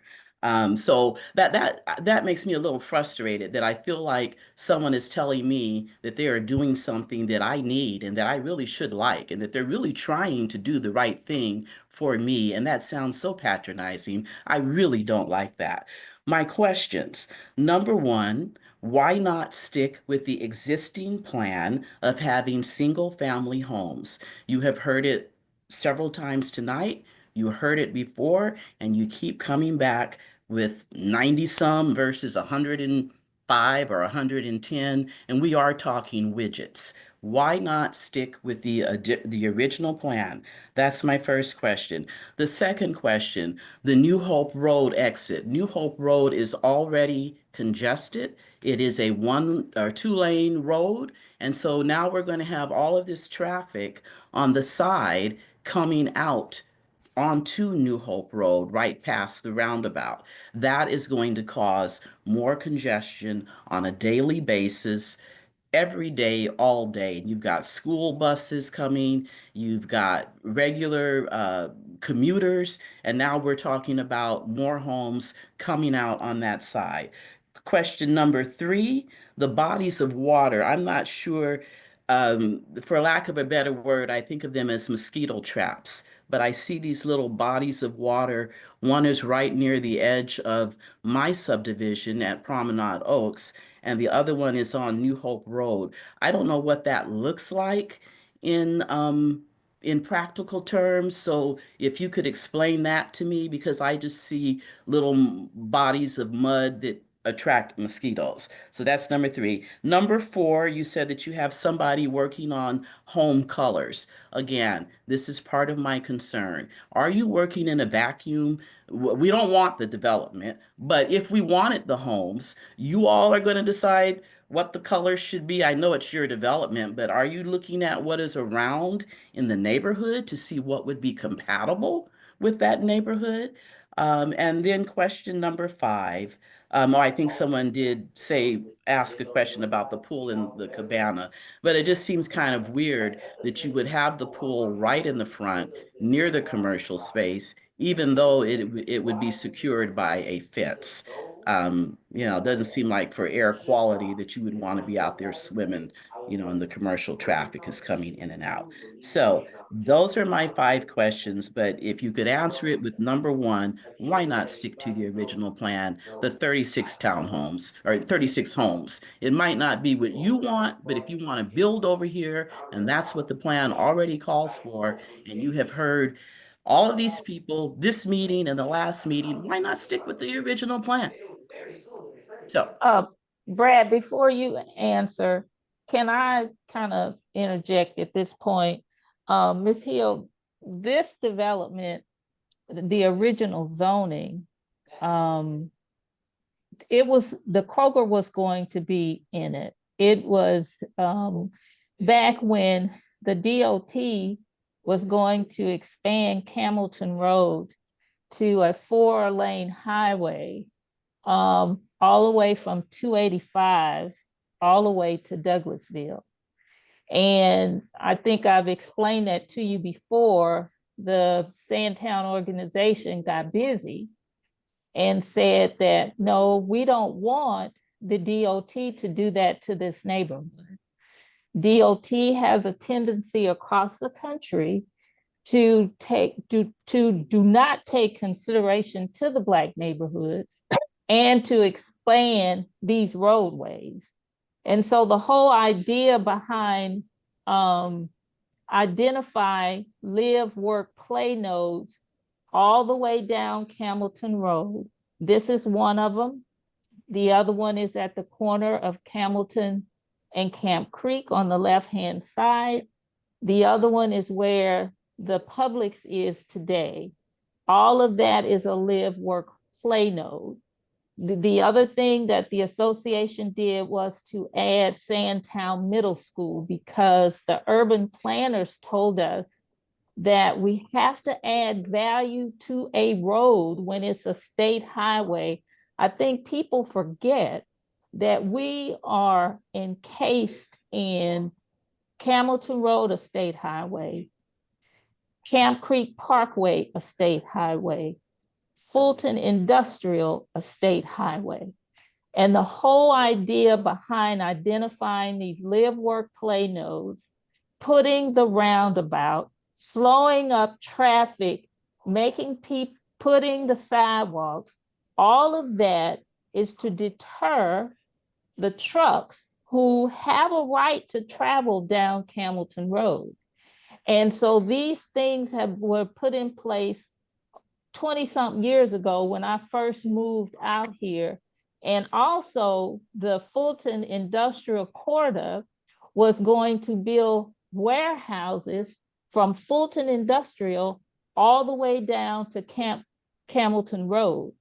So that makes me a little frustrated that I feel like someone is telling me that they are doing something that I need and that I really should like, and that they're really trying to do the right thing for me. And that sounds so patronizing. I really don't like that. My questions. Number one, why not stick with the existing plan of having single family homes? You have heard it several times tonight. You heard it before, and you keep coming back with 90 some versus 105 or 110, and we are talking widgets. Why not stick with the original plan? That's my first question. The second question, the New Hope Road exit. New Hope Road is already congested. It is a 1 or 2 lane road. And so now we're going to have all of this traffic on the side coming out onto New Hope Road right past the roundabout. That is going to cause more congestion on a daily basis, every day, all day. You've got school buses coming, you've got regular commuters, and now we're talking about more homes coming out on that side. Question number three, the bodies of water. I'm not sure, for lack of a better word, I think of them as mosquito traps. But I see these little bodies of water. One is right near the edge of my subdivision at Promenade Oaks, and the other one is on New Hope Road. I don't know what that looks like in practical terms. So if you could explain that to me, because I just see little bodies of mud that attract mosquitoes. So that's number three. Number four, you said that you have somebody working on home colors. Again, this is part of my concern. Are you working in a vacuum? We don't want the development, but if we wanted the homes, you all are going to decide what the colors should be. I know it's your development, but are you looking at what is around in the neighborhood to see what would be compatible with that neighborhood? And then question number five. Oh, I think someone did ask a question about the pool and the cabana, but it just seems kind of weird that you would have the pool right in the front near the commercial space, even though it would be secured by a fence. It doesn't seem like for air quality that you would want to be out there swimming, and the commercial traffic is coming in and out. So those are my five questions, but if you could answer it with number one, why not stick to the original plan, the 36 townhomes or 36 homes? It might not be what you want, but if you want to build over here, and that's what the plan already calls for, and you have heard all of these people, this meeting and the last meeting, why not stick with the original plan? So, Brad, before you answer, can I kind of interject at this point? Ms. Hill, this development, the original zoning, the Kroger was going to be in it. It was back when the DOT was going to expand Camilton Road to a 4-lane highway, all the way from 285 all the way to Douglasville. And I think I've explained that to you before. The Sandtown organization got busy and said that, no, we don't want the DOT to do that to this neighborhood. DOT has a tendency across the country to do not take consideration to the Black neighborhoods and to expand these roadways. And so the whole idea behind identify, live, work, play nodes all the way down Camilton Road. This is one of them. The other one is at the corner of Camilton and Camp Creek on the left-hand side. The other one is where the Publix is today. All of that is a live, work, play node. The other thing that the association did was to add Sandtown Middle School, because the urban planners told us that we have to add value to a road when it's a state highway. I think people forget that we are encased in Camilton Road, a state highway, Camp Creek Parkway, a state highway, Fulton Industrial, a state highway. And the whole idea behind identifying these live, work, play nodes, putting the roundabout, slowing up traffic, making people, putting the sidewalks, all of that is to deter the trucks who have a right to travel down Camilton Road. And so these things were put in place 20-something years ago when I first moved out here. And also the Fulton Industrial Corridor was going to build warehouses from Fulton Industrial all the way down to Camilton Road.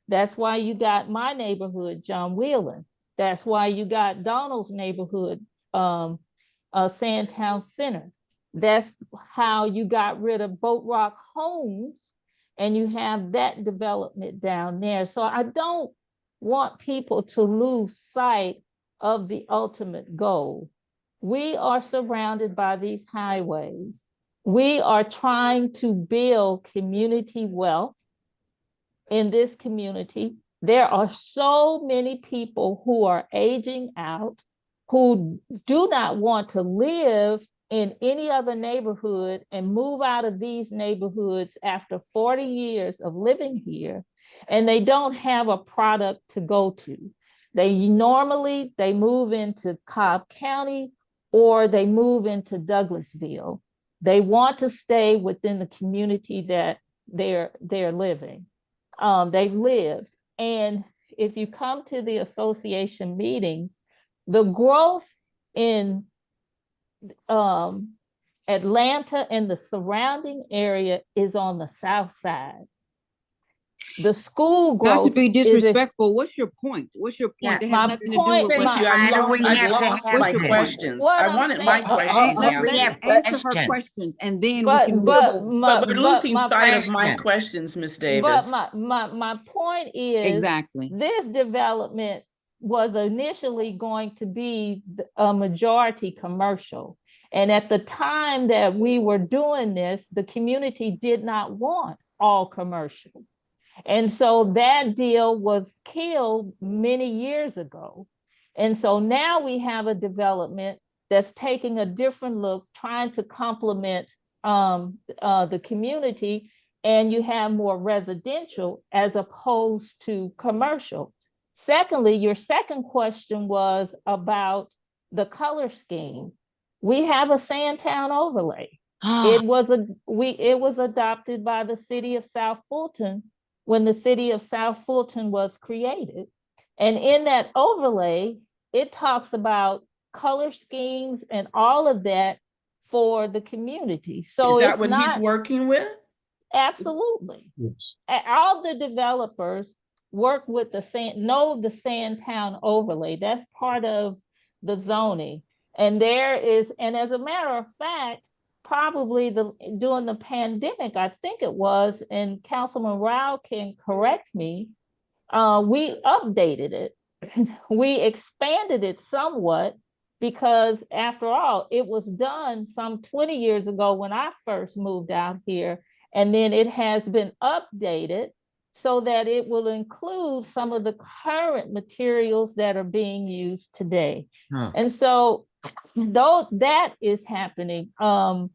That's why you got my neighborhood, John Whelan. That's why you got Donald's neighborhood, Sandtown Center. That's how you got rid of Boat Rock Homes, and you have that development down there. So I don't want people to lose sight of the ultimate goal. We are surrounded by these highways. We are trying to build community wealth in this community. There are so many people who are aging out, who do not want to live in any other neighborhood and move out of these neighborhoods after 40 years of living here, and they don't have a product to go to. They move into Cobb County or they move into Douglasville. They want to stay within the community that they're living. They've lived. And if you come to the association meetings, the growth in Atlanta and the surrounding area is on the south side. The school growth. Not to be disrespectful, what's your point? What's your point? Yeah, That my has nothing to do point- with Thank what you. Why do we I have to lost have my this? questions. What I I'm wanted my saying- questions Let let me answered. answer her question. question, and then we But can But we're losing my sight of my Questions. questions, Ms. But Davis. my point is exactly. this development was initially going to be a majority commercial. And at the time that we were doing this, the community did not want all commercial. And so that deal was killed many years ago. And so now we have a development that's taking a different look, trying to complement the community, and you have more residential as opposed to commercial. Secondly, your second question was about the color scheme. We have a Sandtown overlay. It was adopted by the city of South Fulton when the city of South Fulton was created. And in that overlay, it talks about color schemes and all of that for the community. So Is that it's what he's not working with? absolutely. Yes. All the developers work with the Sandtown overlay. That's part of the zoning. And as a matter of fact, probably during the pandemic, I think it was, and Councilman Rao can correct me, we updated it. We expanded it somewhat because after all, it was done some 20 years ago when I first moved out here, and then it has been updated so that it will include some of the current materials that are being used today. And so though that is happening, and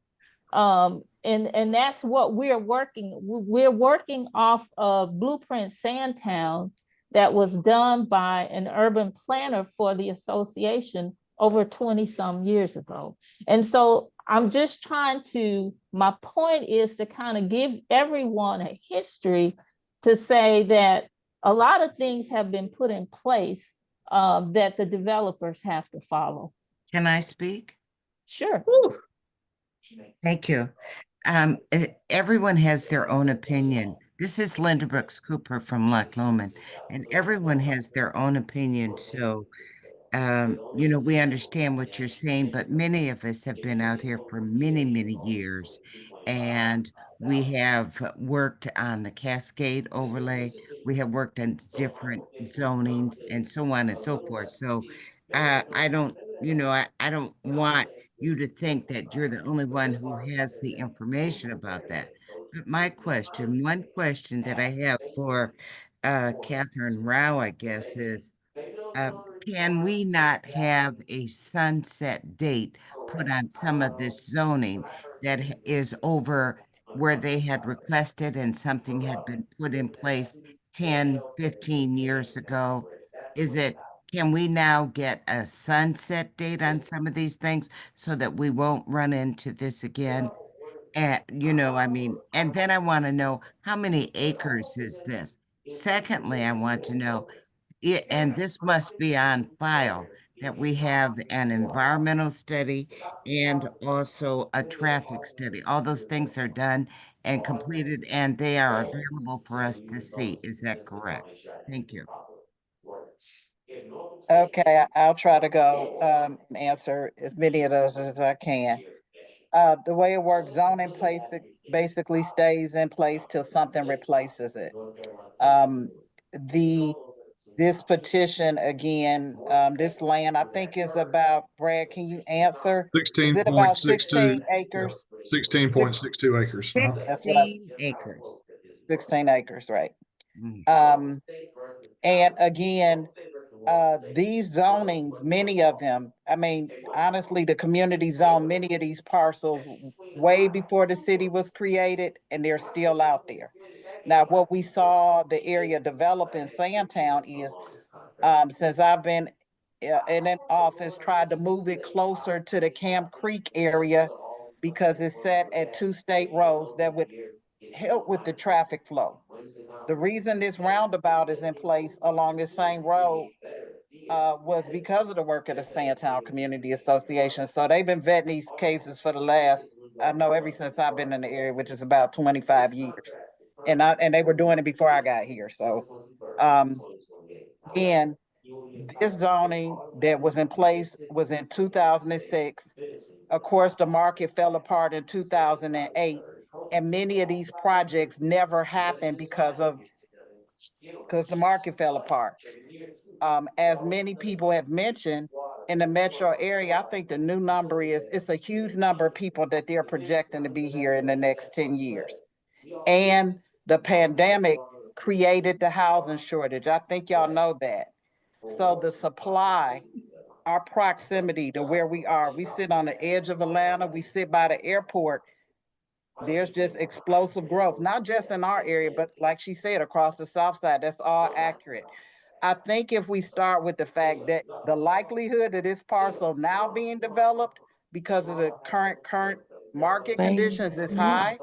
that's what we're working off of Blueprint Sandtown that was done by an urban planner for the association over 20 some years ago. And so I'm just my point is to kind of give everyone a history to say that a lot of things have been put in place that the developers have to follow. Can I speak? Sure. Thank you. Everyone has their own opinion. This is Linda Brooks Cooper from Loch Lomond, and everyone has their own opinion. So, we understand what you're saying, but many of us have been out here for many, many years, and we have worked on the Cascade overlay. We have worked on different zonings and so on and so forth. So, I don't, I don't want you to think that you're the only one who has the information about that. But one question that I have for Catherine Rao, I guess, is can we not have a sunset date put on some of this zoning that is over where they had requested and something had been put in place 10, 15 years ago? Can we now get a sunset date on some of these things so that we won't run into this again? And, and then I want to know how many acres is this? Secondly, I want to know and this must be on file, that we have an environmental study and also a traffic study. All those things are done and completed, and they are available for us to see. Is that correct? Thank you. Okay, I'll try to go answer as many of those as I can. The way it works, zoning place basically stays in place till something replaces it. This petition again, this land, I think is about, Brad, can you answer? Is it about 16 acres? 16.62 acres. 16 acres. 16 acres, right? Mm. And again, these zonings, many of them, I mean, honestly, the community zone many of these parcels way before the city was created, and they're still out there. Now, what we saw the area develop in Sandtown is, since I've been in an office, tried to move it closer to the Camp Creek area because it's set at two state roads that would help with the traffic flow. The reason this roundabout is in place along this same road was because of the work of the Sandtown Community Association. So they've been vetting these cases for the last, I know, ever since I've been in the area, which is about 25 years. And they were doing it before I got here. So again, this zoning that was in place was in 2006. Of course, the market fell apart in 2008, and many of these projects never happened because the market fell apart. As many people have mentioned, in the metro area, I think the new number it's a huge number of people that they're projecting to be here in the next 10 years. And the pandemic created the housing shortage. I think y'all know that. So the supply, our proximity to where we are, we sit on the edge of Atlanta, we sit by the airport. There's just explosive growth, not just in our area, but like she said, across the South Side. That's all accurate. I think if we start with the fact that the likelihood of this parcel now being developed because of the current market conditions is high,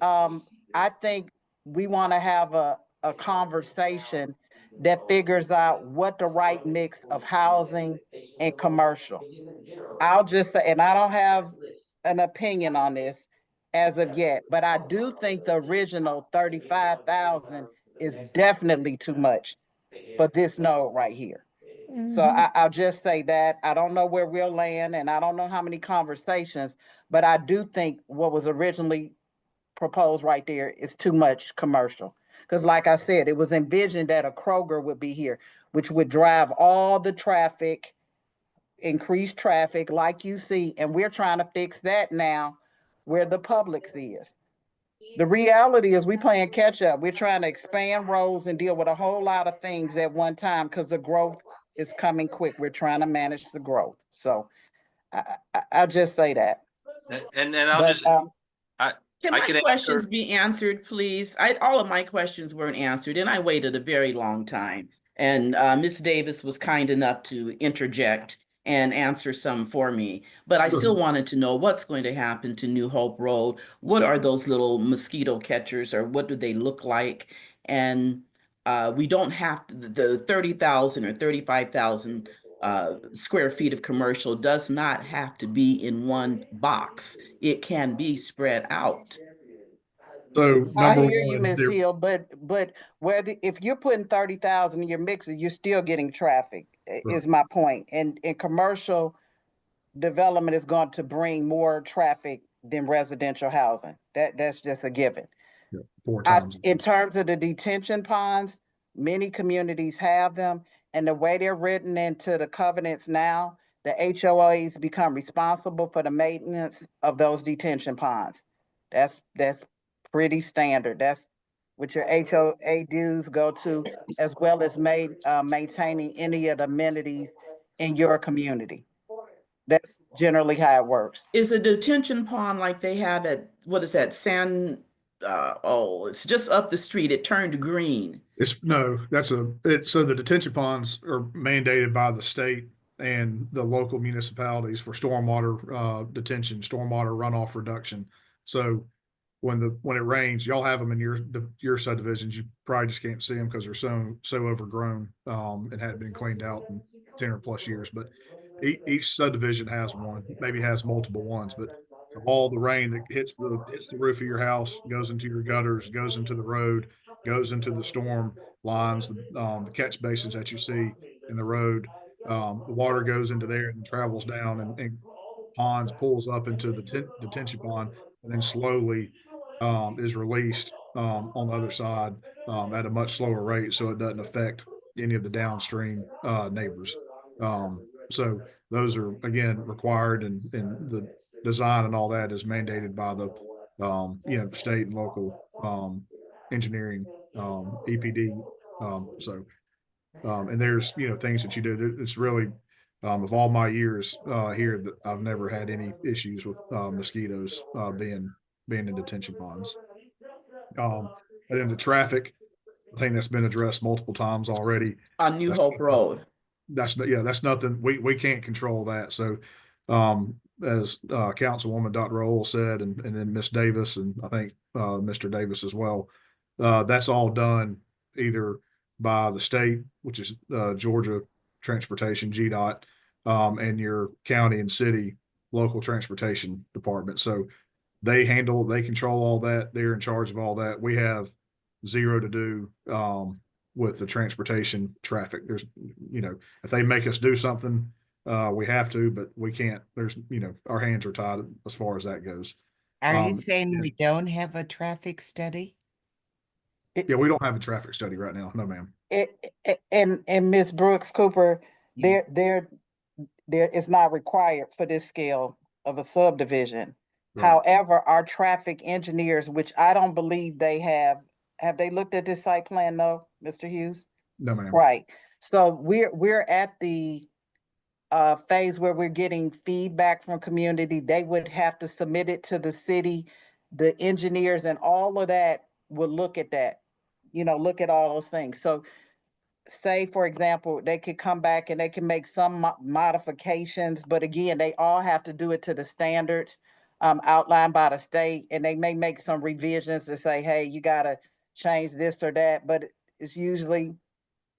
I think we want to have a conversation that figures out what the right mix of housing and commercial. I'll just say, and I don't have an opinion on this as of yet, but I do think the original 35,000 is definitely too much for this node right here. So I'll just say that I don't know where we'll land, and I don't know how many conversations, but I do think what was originally proposed right there is too much commercial. Because like I said, it was envisioned that a Kroger would be here, which would drive all the traffic, increase traffic like you see, and we're trying to fix that now where the Publix is. The reality is we playing catch up. We're trying to expand roads and deal with a whole lot of things at one time because the growth is coming quick. We're trying to manage the growth. So I'll just say that. And I'll But, just, I Can my can questions answer. be answered, please? All of my questions weren't answered, and I waited a very long time. And Ms. Davis was kind enough to interject and answer some for me. But I still wanted to know what's going to happen to New Hope Road. What are those little mosquito catchers, or what do they look like? And we don't have to, the 30,000 or 35,000 square feet of commercial does not have to be in one box. It can be spread out. So I number hear you, one, Ms. Hill, but whether if you're putting 30,000 in your mixer, you're still getting traffic, is my point. And commercial development is going to bring more traffic than residential housing. That's just a given. 4 times. In terms of the detention ponds, many communities have them, and the way they're written into the covenants now, the HOAs become responsible for the maintenance of those detention ponds. That's pretty standard. That's what your HOA dues go to, as well as maintaining any of the amenities in your community. That's generally how it works. Is a detention pond like they have at, what is that, it's just up the street. It turned green. So the detention ponds are mandated by the state and the local municipalities for stormwater detention, stormwater runoff reduction. So when it rains, y'all have them in your subdivisions. You probably just can't see them because they're so overgrown and hadn't been cleaned out in 10 or plus years. But each subdivision has one, maybe has multiple ones, but all the rain that hits the roof of your house goes into your gutters, goes into the road, goes into the storm lines, the catch basins that you see in the road. The water goes into there and travels down and ponds, pulls up into the detention pond, and then slowly is released on the other side at a much slower rate, so it doesn't affect any of the downstream neighbors. So those are again required, and the design and all that is mandated by the state and local engineering EPD. And there's things that you do. It's really of all my years here that I've never had any issues with mosquitoes being in detention ponds. And then the traffic, I think that's been addressed multiple times already. On New Hope Road. That's nothing. We can't control that. So as Councilwoman Dr. Owl said, and then Miss Davis, and I think Mr. Davis as well, that's all done either by the state, which is Georgia Transportation, GDOT, and your county and city local transportation department. So they control all that. They're in charge of all that. We have zero to do with the transportation traffic. There's, if they make us do something, we have to, but we can't. There's, our hands are tied as far as that goes. Are you saying we don't have a traffic study? Yeah, we don't have a traffic study right now. No, ma'am. And Ms. Brooks Cooper, there it's not required for this scale of a subdivision. Right. However, our traffic engineers, which I don't believe they have they looked at this site plan? No, Mr. Hughes? No, ma'am. Right. So we're at the phase where we're getting feedback from community. They would have to submit it to the city. The engineers and all of that will look at that, look at all those things. So say, for example, they could come back and they can make some modifications, but again, they all have to do it to the standards outlined by the state, and they may make some revisions to say, hey, you got to change this or that, but it's usually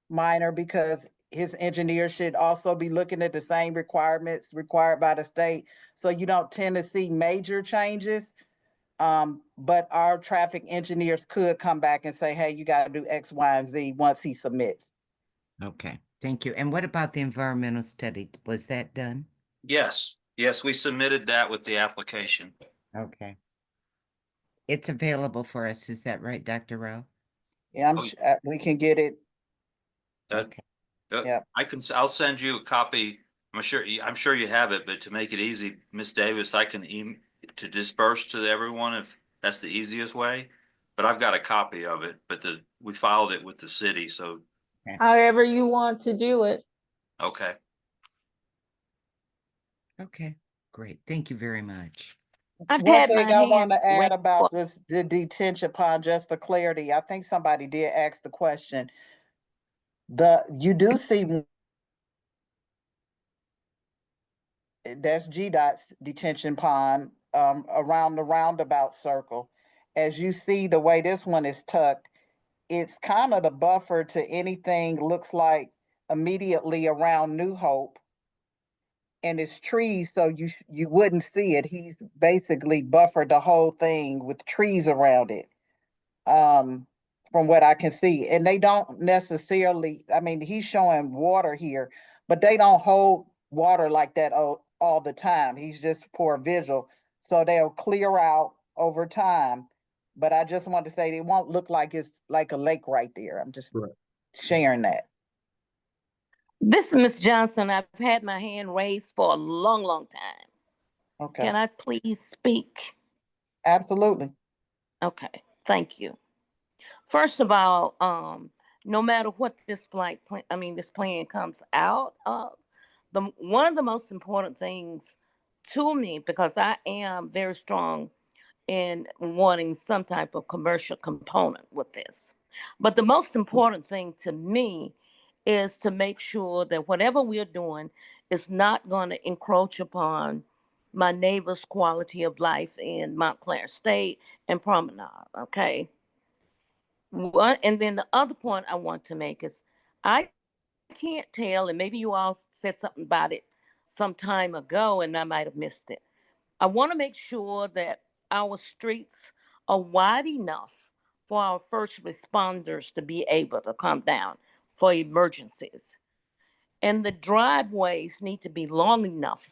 minor because his engineer should also be looking at the same requirements required by the state. So you don't tend to see major changes. But our traffic engineers could come back and say, hey, you got to do X, Y, and Z once he submits. Okay, thank you. And what about the environmental study? Was that done? Yes, we submitted that with the application. Okay. It's available for us. Is that right, Dr. Rowe? Yeah, we can get it. Okay. Yeah. I'll send you a copy. I'm sure you have it, but to make it easy, Miss Davis, I can to disperse to everyone if That's the easiest way. But I've got a copy of it, but we filed it with the city, so, However you want to do it. okay. Okay, great. Thank you very much. One thing I want to add about this, the detention pond, just for clarity, I think somebody did ask the question. You do see that's GDOT's detention pond, around the roundabout circle. As you see, the way this one is tucked, it's kind of the buffer to anything looks like immediately around New Hope. And it's trees, so you wouldn't see it. He's basically buffered the whole thing with trees around it. From what I can see. And they don't necessarily, I mean, he's showing water here, but they don't hold water like that all the time. He's just for a visual. So they'll clear out over time. But I just want to say it won't look like it's like a lake right there. I'm just sharing that. This is Miss Johnson. I've had my hand raised for a long, long time. Okay. Can I please speak? Absolutely. Okay, thank you. First of all, no matter what this this plan comes out of, one of the most important things to me, because I am very strong in wanting some type of commercial component with this. But the most important thing to me is to make sure that whatever we're doing is not going to encroach upon my neighbor's quality of life in Montclair State and Promenade, okay? And then the other point I want to make is I can't tell, and maybe you all said something about it some time ago and I might have missed it. I want to make sure that our streets are wide enough for our first responders to be able to come down for emergencies. And the driveways need to be long enough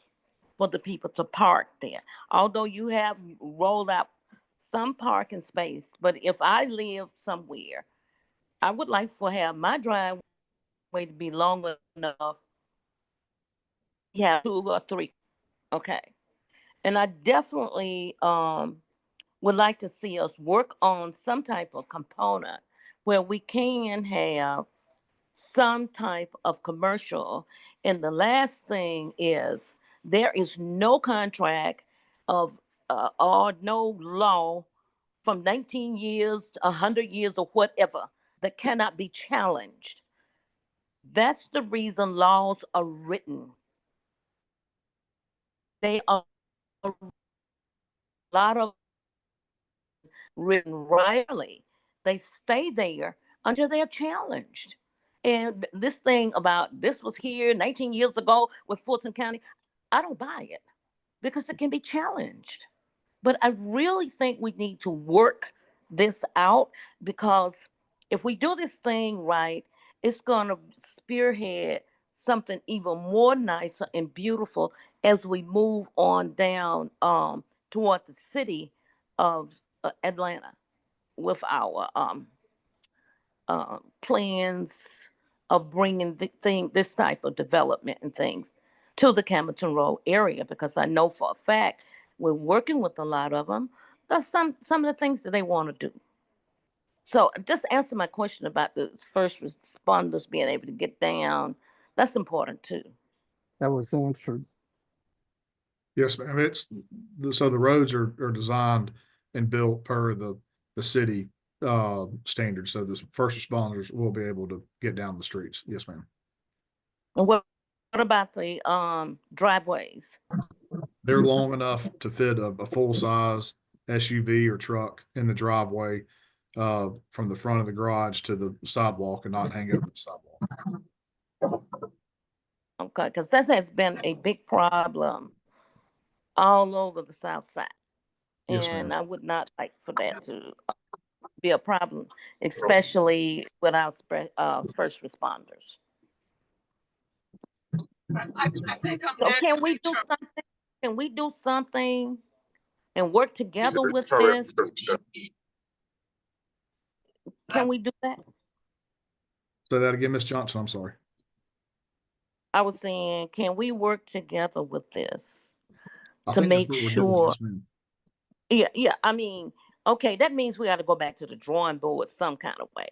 for the people to park there. Although you have rolled out some parking space, but if I live somewhere, I would like to have my driveway to be long enough. Yeah, 2 or 3. Okay. And I definitely would like to see us work on some type of component where we can have some type of commercial. And the last thing is there is no contract of or no law from 19 years, 100 years, or whatever that cannot be challenged. That's the reason laws are written. They are a lot of written rightly. They stay there until they're challenged. And this thing about this was here 19 years ago with Fulton County, I don't buy it because it can be challenged. But I really think we need to work this out because if we do this thing right, it's going to spearhead something even more nicer and beautiful as we move on down toward the city of Atlanta with our plans of bringing this type of development and things to the Camilton Road area, because I know for a fact we're working with a lot of them. That's some of the things that they want to do. So just answer my question about the first responders being able to get down. That's important too. That was answered. Yes, ma'am. So the roads are designed and built per the city standards. So the first responders will be able to get down the streets. Yes, ma'am. And what about the driveways? They're long enough to fit a full size SUV or truck in the driveway from the front of the garage to the sidewalk and not hang over the sidewalk. Okay, because that has been a big problem all over the South Side. Yes, And ma'am. I would not like for that to be a problem, especially with our first responders. So can we do something? Can we do something and work together with this? Can we do that? Say that again, Miss Johnson. I'm sorry. I was saying, can we work together with this I to think that's make what we're doing. sure? Yes, ma'am. Yeah. I mean, Okay, that means we got to go back to the drawing board some kind of way,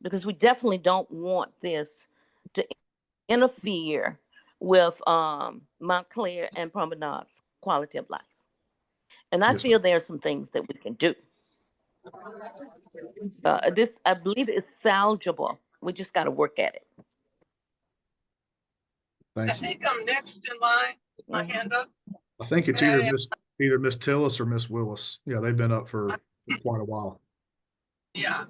because we definitely don't want this to interfere with Montclair and Promenade's quality of life. And I Yes, feel there are some things that we can do. This, I believe, is salvageable. We just got to work at it. thank I you. think I'm next in line with my hand up. I think it's May I either Miss Tillis or Miss Willis. Yeah, they've been up for quite a while. Yeah.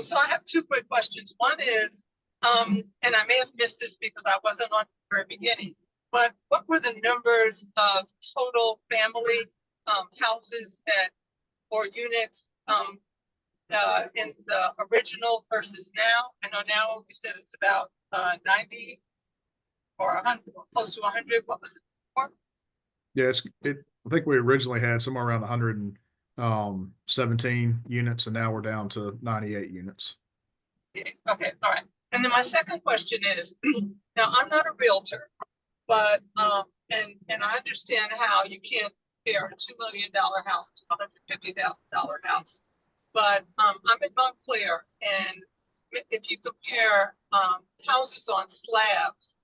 So I have two quick questions. One is, and I may have missed this because I wasn't on the very beginning, but what were the numbers of total family houses that or units in the original versus now? I know now you said it's about 90 or 100, close to 100. What was it before? Yeah, I think we originally had somewhere around 117 units, and now we're down to 98 units. Okay, all right. And then my second question is, now I'm not a realtor, but and I understand how you can't compare a $2 million house to a $150,000 house. But I'm in Montclair, and if you compare houses on slabs,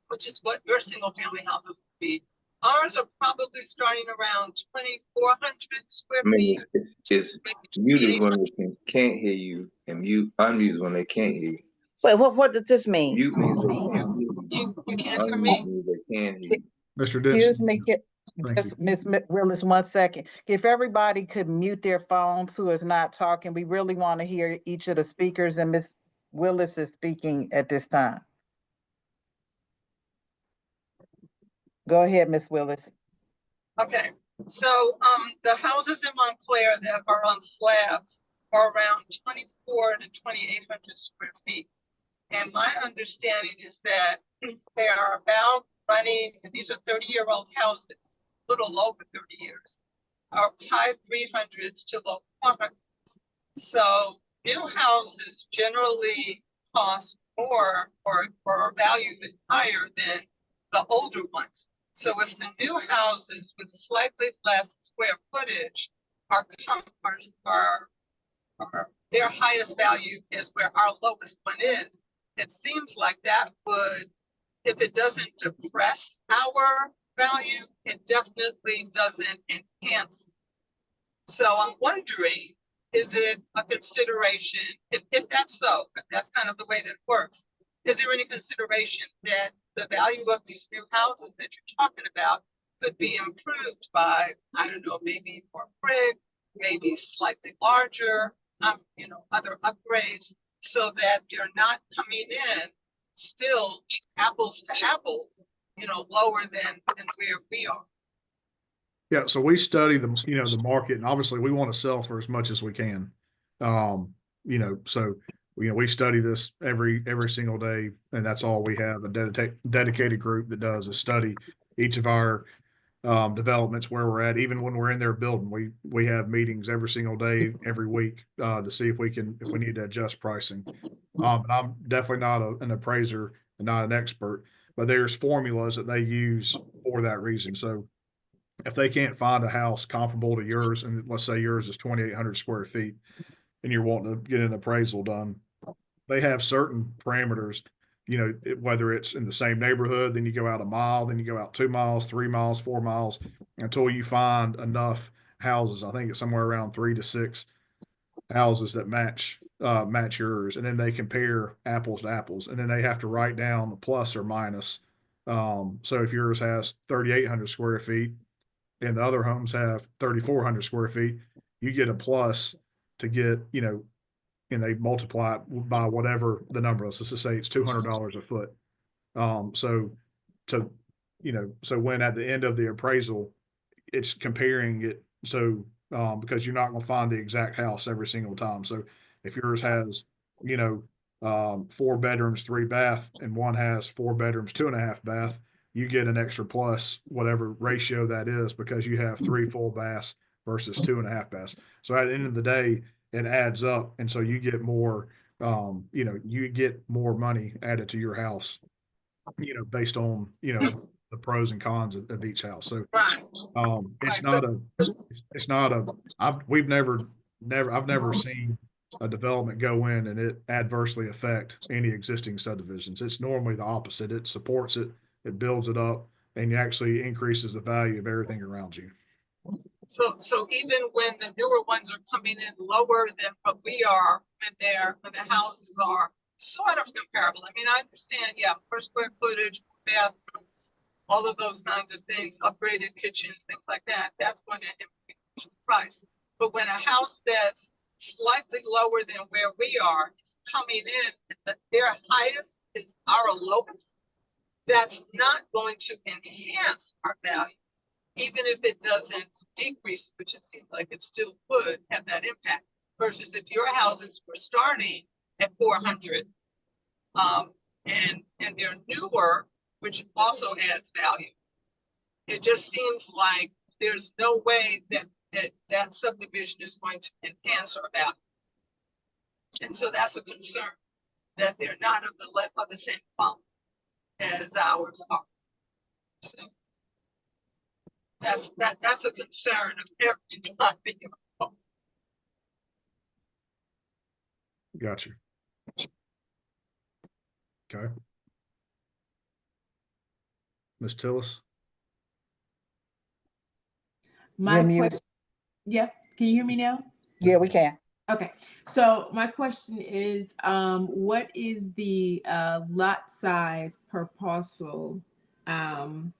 which is what your single family houses would be, ours are probably starting around 2,400 square I mean, feet. it's muted when they can't hear you, and unmute when they can't hear you. Wait, what does this mean? Mute means they can't hear you. You can't hear Unmute me? means they can hear you. Mr. Excuse Denson. me, just Ms. Willis, 1 second. If everybody could mute their phones who is not talking, we really want to hear each of the speakers, and Ms. Willis is speaking at this time. Go ahead, Ms. Willis. Okay, so the houses in Montclair that are on slabs are around 2,400 to 2,800 square feet. And my understanding is that they are about running, and these are 30-year-old houses, a little over 30 years, are high 300s to low 400s. So new houses generally cost more or are valued higher than the older ones. So if the new houses with slightly less square footage are their highest value is where our lowest one is, it seems like that would, if it doesn't depress our value, it definitely doesn't enhance. So I'm wondering, is it a consideration, if that's so, if that's kind of the way that it works, is there any consideration that the value of these new houses that you're talking about could be improved by, I don't know, maybe more brick, maybe slightly larger, other upgrades, so that they're not coming in still apples to apples, lower than where we are? Yeah, so we study the market, and obviously we want to sell for as much as we can. So we study this every single day, and that's all we have. A dedicated group that does is study each of our developments, where we're at. Even when we're in there building, we have meetings every single day, every week, to see if we need to adjust pricing. And I'm definitely not an appraiser and not an expert, but there's formulas that they use for that reason. So if they can't find a house comparable to yours, and let's say yours is 2,800 square feet, and you're wanting to get an appraisal done, they have certain parameters, whether it's in the same neighborhood, then you go out a mile, then you go out 2 miles, 3 miles, 4 miles, until you find enough houses. I think it's somewhere around 3 to 6 houses that match yours, and then they compare apples to apples, and then they have to write down the plus or minus. So if yours has 3,800 square feet, and the other homes have 3,400 square feet, you get a plus to get, and they multiply it by whatever the number is. Let's just say it's $200 a foot. So when at the end of the appraisal, it's comparing it. So, because you're not going to find the exact house every single time. So if yours has, 4 bedrooms, 3 bath, and one has 4 bedrooms, 2.5 bath, you get an extra plus, whatever ratio that is, because you have 3 full baths versus 2.5 baths. So at the end of the day, it adds up. And so you get more, you get more money added to your house, based on, the the pros and cons of each house. So Right. it's Right, not a, it's not a, we've never, I've never seen a development go in and it adversely affect any existing subdivisions. It's normally the opposite. It supports it, it builds it up, and it actually increases the value of everything around you. So even when the newer ones are coming in lower than what we are, when the houses are sort of comparable. I mean, I understand, yeah, per square footage, bathrooms, all of those kinds of things, upgraded kitchens, things like that, that's going to increase the price. But when a house that's slightly lower than where we are is coming in, their highest is our lowest, that's not going to enhance our value, even if it doesn't decrease, which it seems like it still would have that impact. Versus if your houses were starting at 400, and they're newer, which also adds value. It just seems like there's no way that subdivision is going to enhance our value. And so that's a concern, that they're not of the same quality as ours are. So that's a concern of everybody. Gotcha. Okay. Ms. Tillis? My question, yeah, can you hear me now? Yeah, we can. Okay, so my question is, what is the lot size per parcel? And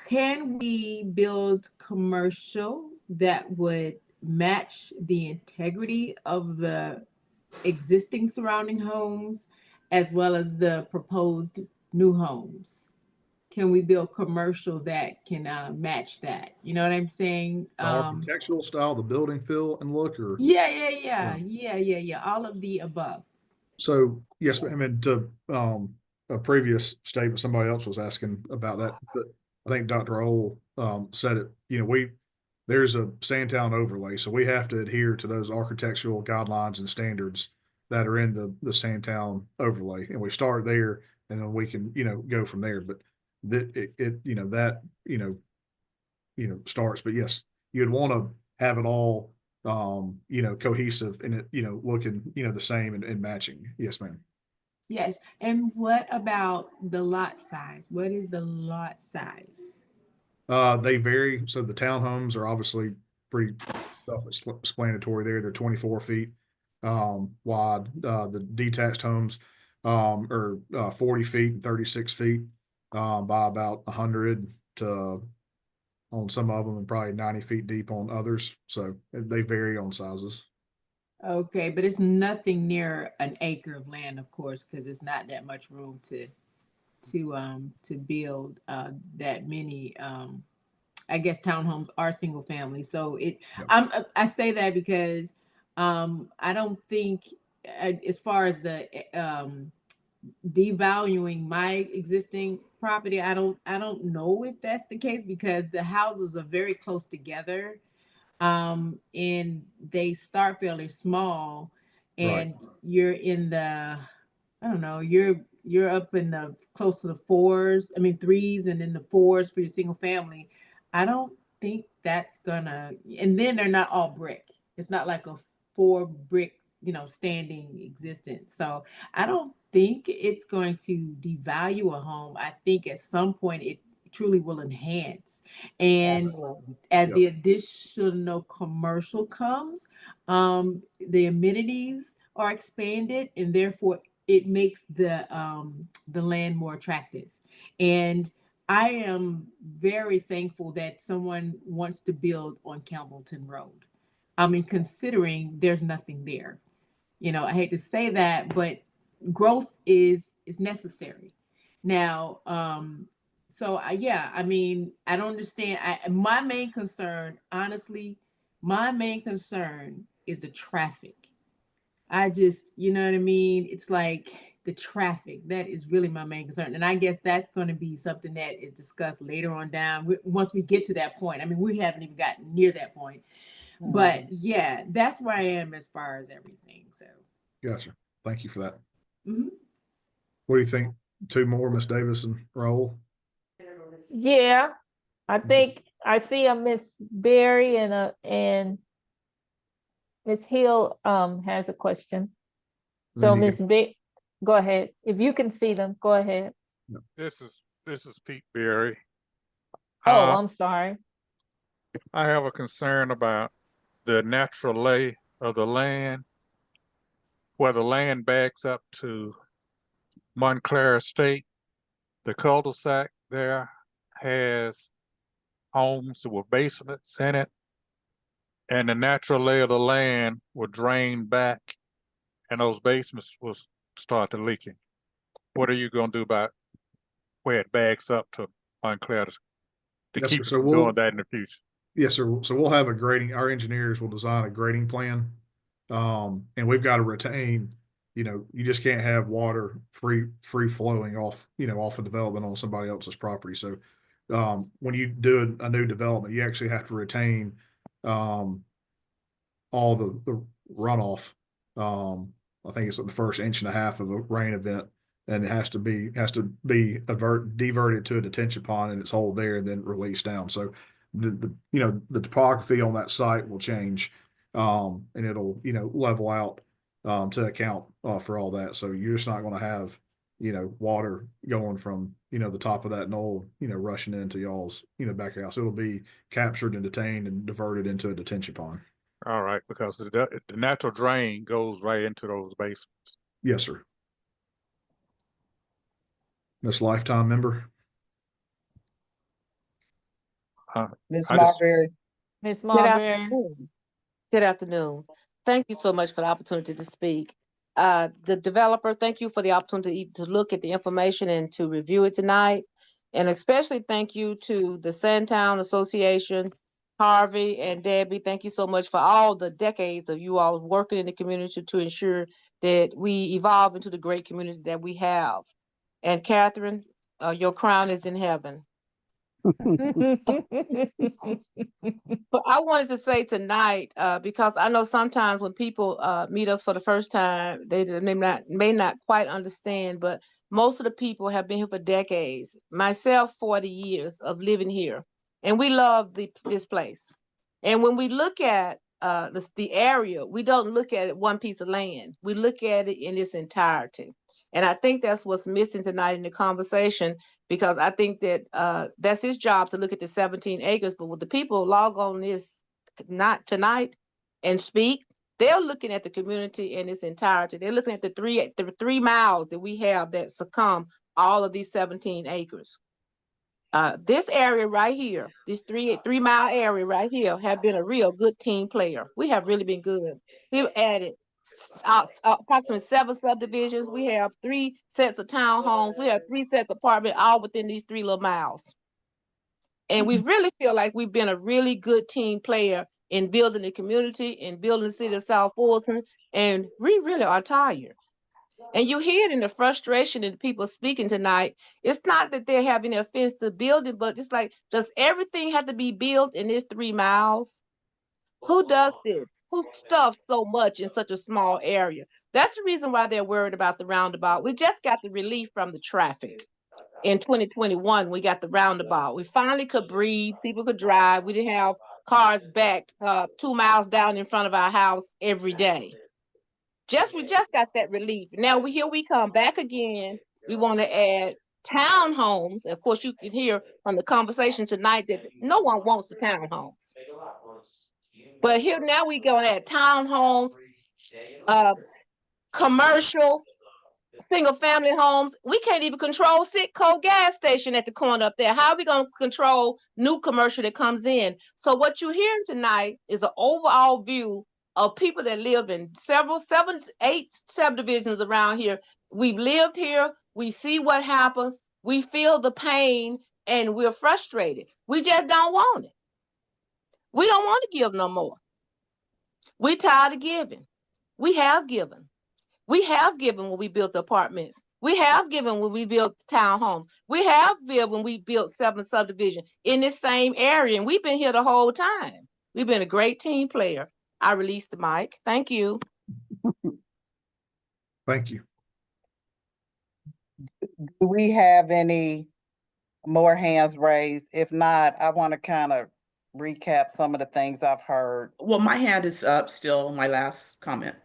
can we build commercial that would match the integrity of the existing surrounding homes as well as the proposed new homes? Can we build commercial that can match that? You know what I'm saying? The architectural style, the building feel and look, or Yeah. All of the above. so yes, I mean, to a previous statement, somebody else was asking about that, but I think Dr. Ohl said it. You know, there's a Sandtown overlay, so we have to adhere to those architectural guidelines and standards that are in the Sandtown overlay, and we start there, and then we can go from there. But that starts. But yes, you'd want to have it all cohesive and it looking the same and matching. Yes, ma'am. Yes. And what about the lot size? What is the lot size? They vary. So the townhomes are obviously pretty self-explanatory there. They're 24 feet wide. The detached homes are 40 feet and 36 feet by about 100 to on some of them and probably 90 feet deep on others. So they vary on sizes. Okay, but it's nothing near an acre of land, of course, because it's not that much room to build that many. I guess townhomes are single family, so I say that because I don't think as far as the devaluing my existing property, I don't know if that's the case because the houses are very close together. And they start fairly small, and you're in the, I don't know, you're up in the close to the fours, I mean threes, and then the fours for your single family. I don't think that's gonna, and then they're not all brick. It's not like a 4 brick, standing existence. So I don't think it's going to devalue a home. I think at some point it truly will enhance. And as the additional commercial comes, the amenities are expanded, and therefore it makes the land more attractive. And I am very thankful that someone wants to build on Campbellton Road. I mean, considering there's nothing there. I hate to say that, but growth is necessary. Now, I mean, I don't understand. My main concern, honestly, is the traffic. You know what I mean? It's like the traffic. That is really my main concern. And I guess that's going to be something that is discussed later on down once we get to that point. I mean, we haven't even gotten near that point. But yeah, that's where I am as far as everything. So Gotcha. Thank you for that. Mm-hmm. What do you think, two more, Miss Davis and Raul? Yeah, I think I see a Miss Berry and Miss Hill has a question. So Then you Miss B, go ahead. If you can see them, go ahead. This is Pete Berry. Oh, I'm sorry. I have a concern about the natural lay of the land, where the land backs up to Montclair Estate. The cul-de-sac there has homes with basements in it, and the natural lay of the land will drain back, and those basements will start to leaking. What are you going to do about where it backs up to Montclair to Yes, keep sir. us So from we'll, doing that in the future? yes, sir. So we'll have a grading, our engineers will design a grading plan. And we've got to retain, you just can't have water free flowing off, off a development on somebody else's property. So, when you do a new development, you actually have to retain, all the runoff. I think it's like the first inch and a half of a rain event, and it has to be diverted to a detention pond, and it's hold there and then released down. So the topography on that site will change, and it'll level out to account for all that. So you're just not going to have water going from the top of that knoll rushing into y'all's back house. It'll be captured and detained and diverted into a detention pond. All right, because the natural drain goes right into those basements. Yes, sir. This lifetime member. Ms. I just- Marbury. Miss Good Marbury. afternoon. Good afternoon. Thank you so much for the opportunity to speak. The developer, thank you for the opportunity to look at the information and to review it tonight. And especially thank you to the Sandtown Association, Harvey and Debbie. Thank you so much for all the decades of you all working in the community to ensure that we evolve into the great community that we have. And Catherine, your crown is in heaven. But I wanted to say tonight, because I know sometimes when people meet us for the first time, they may not quite understand, but most of the people have been here for decades. Myself, 40 years of living here, and we love this place. And when we look at the area, we don't look at it one piece of land. We look at it in its entirety. And I think that's what's missing tonight in the conversation, because I think that that's his job to look at the 17 acres. But when the people log on this not tonight and speak, they're looking at the community in its entirety. They're looking at the 3 miles that we have that succumb all of these 17 acres. This area right here, this 3 mile area right here, have been a real good team player. We have really been good. We've added approximately 7 subdivisions. We have 3 sets of townhomes. We have 3 sets of apartments, all within these 3 little miles. And we really feel like we've been a really good team player in building the community and building the city of South Fulton. And we really are tired. And you hear it in the frustration in the people speaking tonight. It's not that they're having an offense to building, but it's like, does everything have to be built in this 3 miles? Who does this? Who stuffs so much in such a small area? That's the reason why they're worried about the roundabout. We just got the relief from the traffic. In 2021, we got the roundabout. We finally could breathe. People could drive. We didn't have cars backed 2 miles down in front of our house every day. We just got that relief. Now we come back again. We want to add townhomes. Of course, you can hear from the conversation tonight that no one wants the townhomes. But here now we going to add townhomes, commercial, single family homes. We can't even control Citco gas station at the corner up there. How are we going to control new commercial that comes in? So what you're hearing tonight is an overall view of people that live in 7, 8 subdivisions around here. We've lived here. We see what happens. We feel the pain and we're frustrated. We just don't want it. We don't want to give no more. We're tired of giving. We have given. We have given when we built the apartments. We have given when we built townhomes. We have given when we built 7 subdivisions in this same area. And we've been here the whole time. We've been a great team player. I release the mic. Thank you. Thank you. Do we have any more hands raised? If not, I want to kind of recap some of the things I've heard. Well, my hand is up still, my last comment.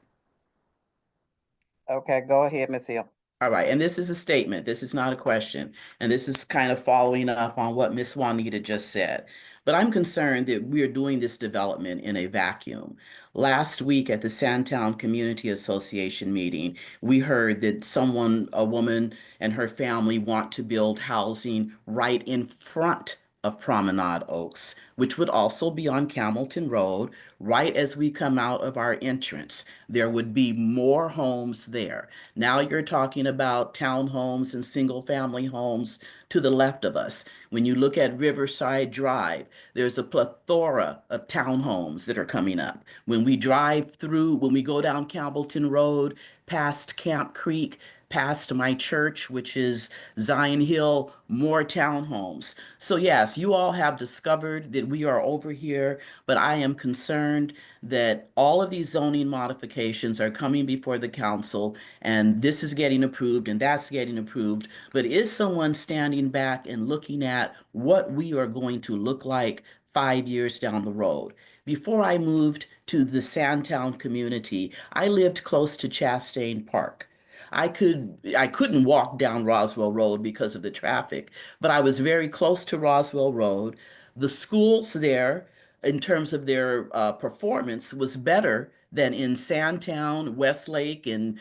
Okay, go ahead, Ms. Hill. All right, and this is a statement. This is not a question. And this is kind of following up on what Ms. Juanita just said. But I'm concerned that we're doing this development in a vacuum. Last week at the Sandtown Community Association meeting, we heard that a woman and her family want to build housing right in front of Promenade Oaks, which would also be on Camelton Road, right as we come out of our entrance. There would be more homes there. Now you're talking about townhomes and single-family homes to the left of us. When you look at Riverside Drive, there's a plethora of townhomes that are coming up. When we go down Campbellton Road, past Camp Creek, past my church, which is Zion Hill, more townhomes. So yes, you all have discovered that we are over here, but I am concerned that all of these zoning modifications are coming before the council, and this is getting approved and that's getting approved. But is someone standing back and looking at what we are going to look like 5 years down the road? Before I moved to the Sandtown community, I lived close to Chastain Park. I couldn't walk down Roswell Road because of the traffic, but I was very close to Roswell Road. The schools there, in terms of their performance, was better than in Sandtown, Westlake, and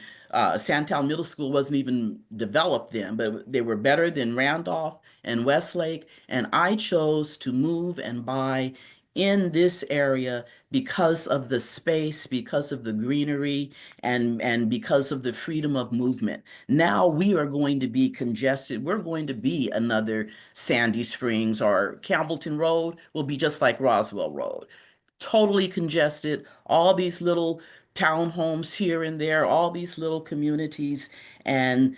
Sandtown Middle School wasn't even developed then, but they were better than Randolph and Westlake. And I chose to move and buy in this area because of the space, because of the greenery, and because of the freedom of movement. Now we are going to be congested. We're going to be another Sandy Springs, or Campbellton Road will be just like Roswell Road. Totally congested, all these little townhomes here and there, all these little communities. And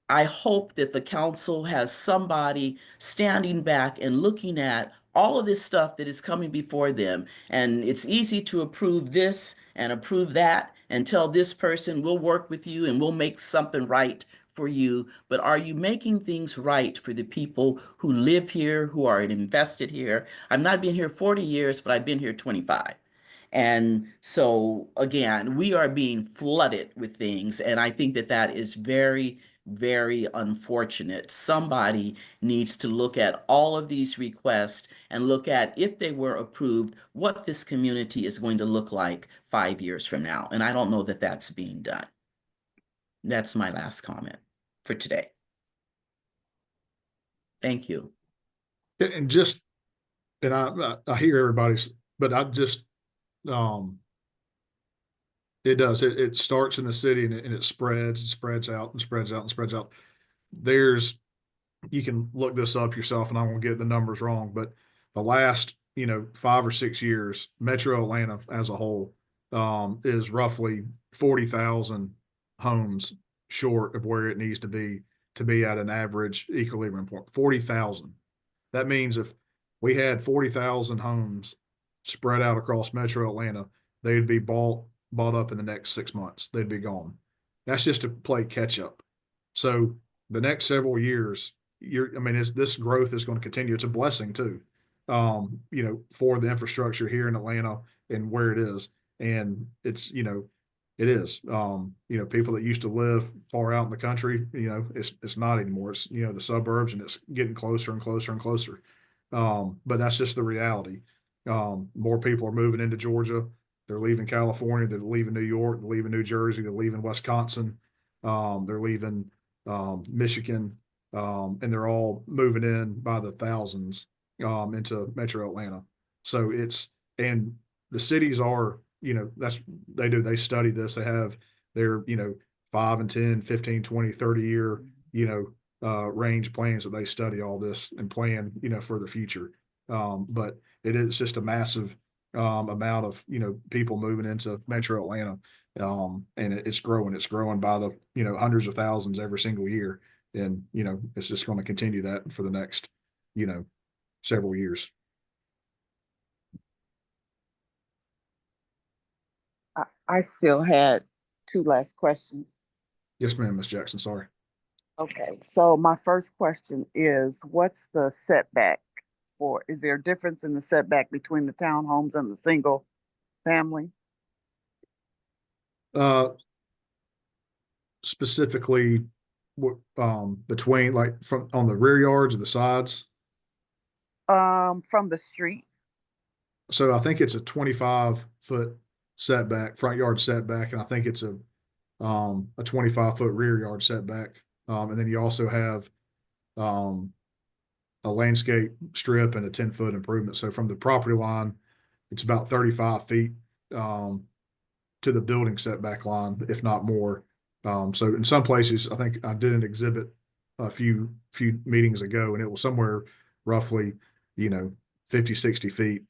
I hope that the council has somebody standing back and looking at all of this stuff that is coming before them. And it's easy to approve this and approve that and tell this person, we'll work with you and we'll make something right for you. But are you making things right for the people who live here, who are invested here? I've not been here 40 years, but I've been here 25. And so, again, we are being flooded with things. And I think that that is very, very unfortunate. Somebody needs to look at all of these requests and look at, if they were approved, what this community is going to look like 5 years from now. And I don't know that that's being done. That's my last comment for today. Thank you. And I hear everybody's, but it does. It starts in the city and it spreads out and spreads out and spreads out. You can look this up yourself, and I won't get the numbers wrong, but the last 5 or 6 years, Metro Atlanta as a whole is roughly 40,000 homes short of where it needs to be at an average equilibrium point. 40,000. That means if we had 40,000 homes spread out across Metro Atlanta, they'd be bought up in the next 6 months. They'd be gone. That's just to play catch up. So the next several years, this growth is going to continue. It's a blessing too, for the infrastructure here in Atlanta and where it is. And it is, people that used to live far out in the country, it's not anymore. It's, the suburbs, and it's getting closer and closer and closer. But that's just the reality. More people are moving into Georgia. They're leaving California. They're leaving New York. They're leaving New Jersey. They're leaving Wisconsin. They're leaving Michigan. And they're all moving in by the thousands into Metro Atlanta. So and the cities are, they study this. They have their, 5 and 10, 15, 20, 30 year, range plans that they study all this and plan, for the future. But it is just a massive amount of, people moving into Metro Atlanta. And it's growing by the, hundreds of thousands every single year. And, it's just going to continue that for the next, several years. I still had 2 last questions. Yes, ma'am, Ms. Jackson. Sorry. Okay, so my first question is, what's the setback for? Is there a difference in the setback between the townhomes and the single family? Specifically, between like from on the rear yards or the sides. From the street. So I think it's a 25-foot setback, front yard setback, and I think it's a 25-foot rear yard setback. And then you also have a landscape strip and a 10-foot improvement. So from the property line, it's about 35 feet to the building setback line, if not more. So in some places, I think I did an exhibit a few meetings ago, and it was somewhere roughly, 50, 60 feet,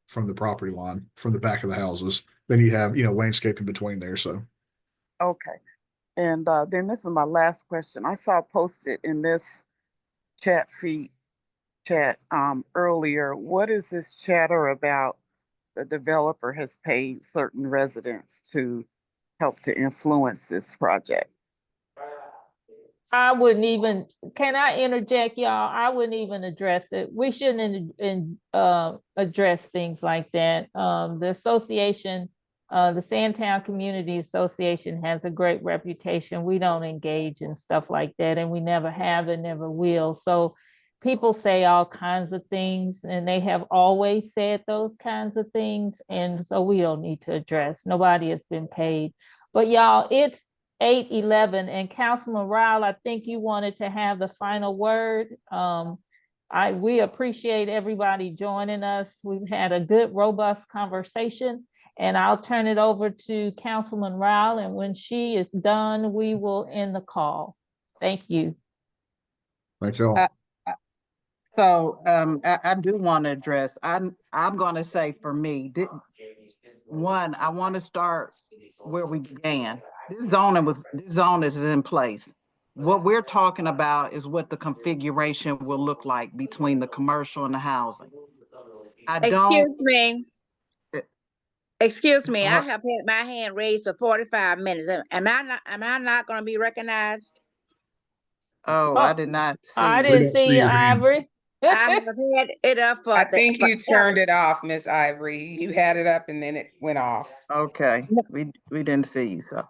from the property line, from the back of the houses. Then you have, landscape in between there. So Okay. And then this is my last question. I saw posted in this chat earlier. What is this chatter about? The developer has paid certain residents to help to influence this project. I wouldn't even, can I interject, y'all? I wouldn't even address it. We shouldn't address things like that. The association, the Sandtown Community Association has a great reputation. We don't engage in stuff like that, and we never have and never will. So people say all kinds of things, and they have always said those kinds of things. And so we don't need to address. Nobody has been paid. But y'all, it's 8:11, and Councilman Ryle, I think you wanted to have the final word. We appreciate everybody joining us. We've had a good, robust conversation, and I'll turn it over to Councilman Ryle, and when she is done, we will end the call. Thank you. thank y'all. So I do want to address, I'm going to say for me, one, I want to start where we began. This zone is in place. What we're talking about is what the configuration will look like between the commercial and the housing. Excuse me, I have had my hand raised for 45 minutes. Am I not going to be recognized? Oh, I did not see. I didn't see you, Ivory. I have had it up for. I think you turned it off, Miss Ivory. You had it up and then it went off. Okay, we didn't see you. So,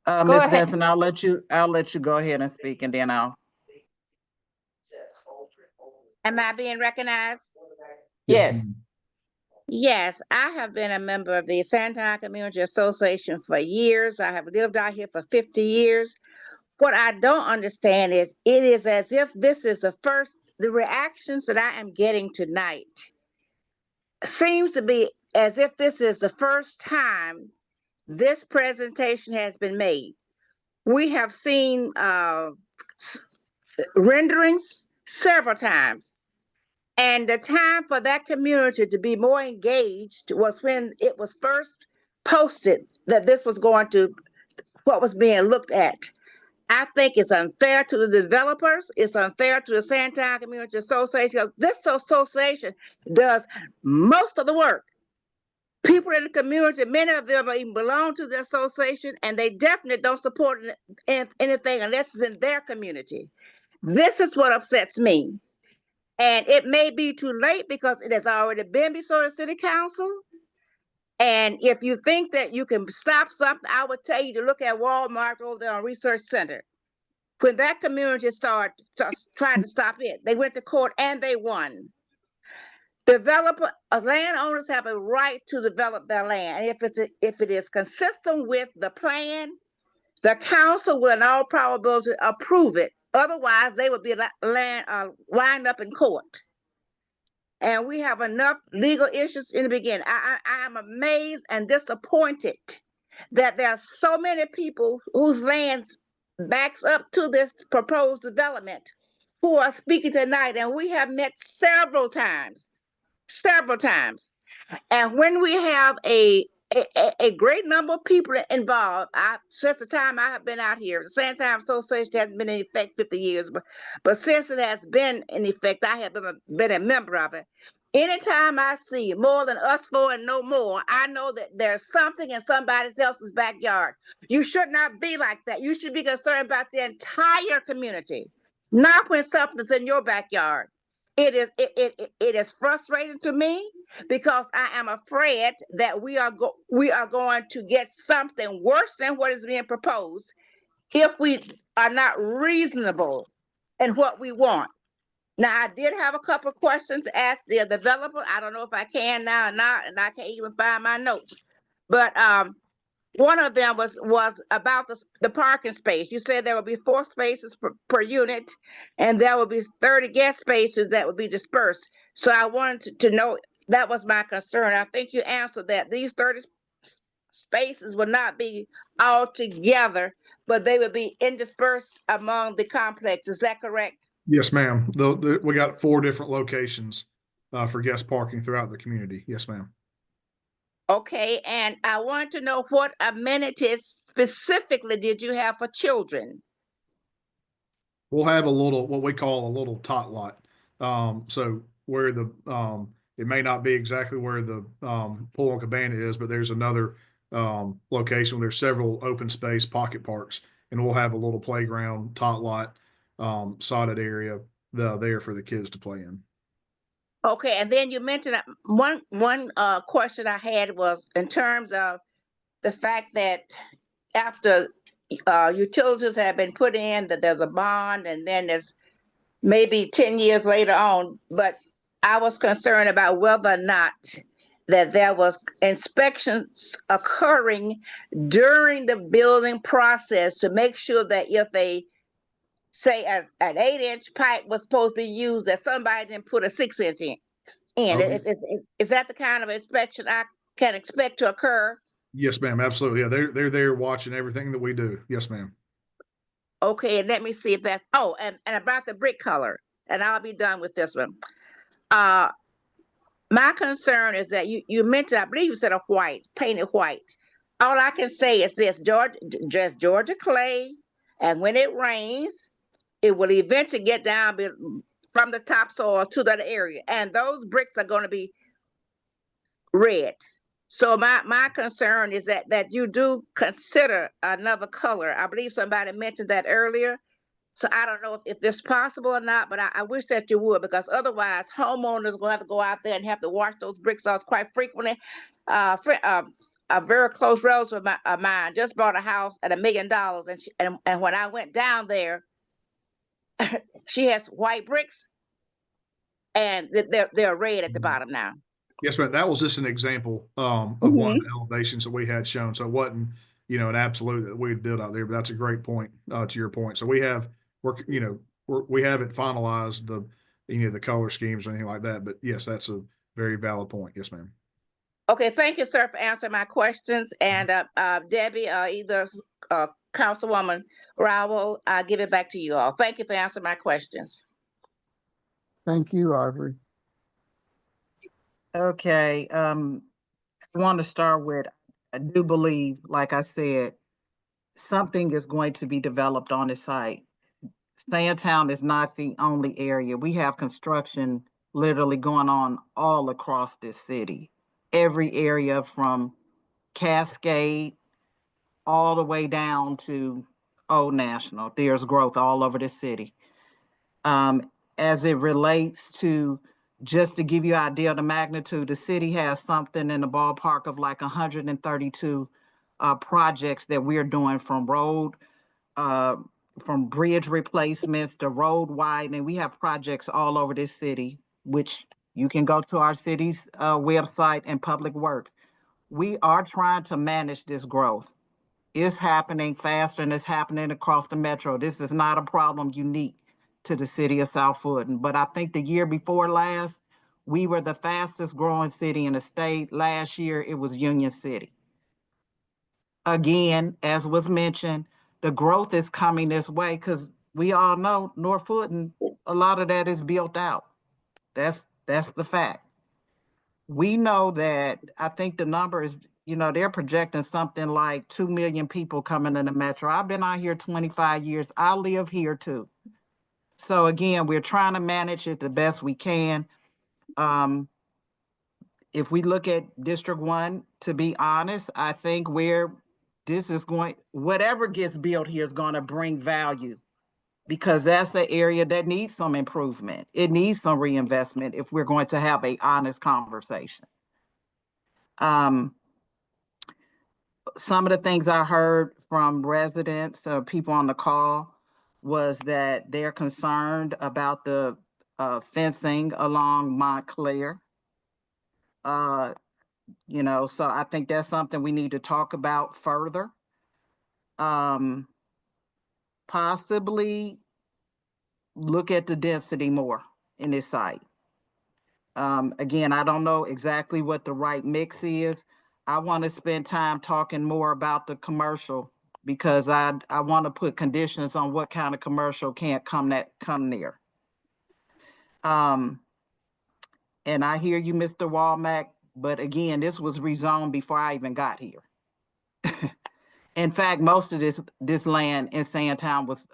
Go Ms. ahead. Benson, I'll let you go ahead and speak, and then I'll. Am I being recognized? Yes. Yes, I have been a member of the Sandtown Community Association for years. I have lived out here for 50 years. What I don't understand is it is as if this is the reactions that I am getting tonight seems to be as if this is the first time this presentation has been made. We have seen renderings several times. And the time for that community to be more engaged was when it was first posted that this was what was being looked at. I think it's unfair to the developers. It's unfair to the Sandtown Community Association. This association does most of the work. People in the community, many of them even belong to the association, and they definitely don't support anything unless it's in their community. This is what upsets me. And it may be too late because it has already been before the city council. And if you think that you can stop something, I would tell you to look at Walmart over there on Research Center. When that community started trying to stop it, they went to court and they won. Landowners have a right to develop their land. And if it is consistent with the plan, the council will in all probability approve it. Otherwise, they would be wind up in court. And we have enough legal issues in the beginning. I am amazed and disappointed that there are so many people whose lands backs up to this proposed development who are speaking tonight. And we have met several times. And when we have a great number of people involved, since the time I have been out here, the Sandtown Association hasn't been in effect 50 years, but since it has been in effect, I have been a member of it. Anytime I see more than us four and no more, I know that there's something in somebody else's backyard. You should not be like that. You should be concerned about the entire community, not when something's in your backyard. It is frustrating to me because I am afraid that we are going to get something worse than what is being proposed if we are not reasonable in what we want. Now, I did have a couple of questions to ask the developer. I don't know if I can now or not, and I can't even find my notes. But one of them was about the parking space. You said there would be 4 spaces per unit, and there would be 30 guest spaces that would be dispersed. So I wanted to know, that was my concern. I think you answered that. These 30 spaces would not be all together, but they would be interspersed among the complex. Is that correct? Yes, ma'am. We got 4 different locations for guest parking throughout the community. Yes, ma'am. Okay, and I want to know what amenities specifically did you have for children? We'll have a little, what we call a little tot lot. So where it may not be exactly where the pool and cabana is, but there's another location where there's several open space pocket parks, and we'll have a little playground, tot lot, sodded area there for the kids to play in. Okay, and then you mentioned one question I had was in terms of the fact that after utilities have been put in, that there's a bond, and then there's maybe 10 years later on, but I was concerned about whether or not that there was inspections occurring during the building process to make sure that if say an 8-inch pipe was supposed to be used, that somebody didn't put a 6-inch in. Okay. Is that the kind of inspection I can expect to occur? Yes, ma'am. Absolutely. Yeah, they're there watching everything that we do. Yes, ma'am. Okay, and let me see if that's, and about the brick color, and I'll be done with this one. My concern is that you mentioned, I believe you said a white, painted white. All I can say is this, just Georgia clay, and when it rains, it will eventually get down from the topsoil to that area, and those bricks are going to be red. So my concern is that you do consider another color. I believe somebody mentioned that earlier. So I don't know if it's possible or not, but I wish that you would, because otherwise homeowners will have to go out there and have to wash those bricks off quite frequently. A very close relative of mine just bought a house at $1 million, and when I went down there, she has white bricks, and they're red at the bottom now. Yes, ma'am. That was just an example of one of the elevations that we had shown. So it wasn't, an absolute that we'd build out there, but that's a great point to your point. So we haven't finalized the color schemes or anything like that. But yes, that's a very valid point. Yes, ma'am. Okay, thank you, sir, for answering my questions. And Debbie, either Councilwoman Rowell, I'll give it back to you all. Thank you for answering my questions. Thank you, Ivory. Okay, I want to start with, I do believe, like I said, something is going to be developed on the site. Sandtown is not the only area. We have construction literally going on all across this city. Every area from Cascade all the way down to Old National. There's growth all over the city. As it relates to, just to give you an idea of the magnitude, the city has something in the ballpark of like 132 projects that we're doing, from bridge replacements to road widening. We have projects all over this city, which you can go to our city's website and Public Works. We are trying to manage this growth. It's happening faster, and it's happening across the metro. This is not a problem unique to the city of South Fulton. But I think the year before last, we were the fastest growing city in the state. Last year, it was Union City. Again, as was mentioned, the growth is coming this way because we all know North Fulton, a lot of that is built out. That's the fact. We know that, I think the number is, they're projecting something like 2 million people coming in the metro. I've been out here 25 years. I live here too. So again, we're trying to manage it the best we can. if we look at District 1, to be honest, I think where this is going, whatever gets built here is going to bring value, because that's an area that needs some improvement. It needs some reinvestment if we're going to have an honest conversation. Some of the things I heard from residents or people on the call was that they're concerned about the fencing along Montclair. You know, so I think that's something we need to talk about further. Possibly look at the density more in this site. Again, I don't know exactly what the right mix is. I want to spend time talking more about the commercial, because I want to put conditions on what kind of commercial can't come near. And I hear you, Mr. Walmack, but again, this was rezoned before I even got here. In fact, most of this land in Sandtown was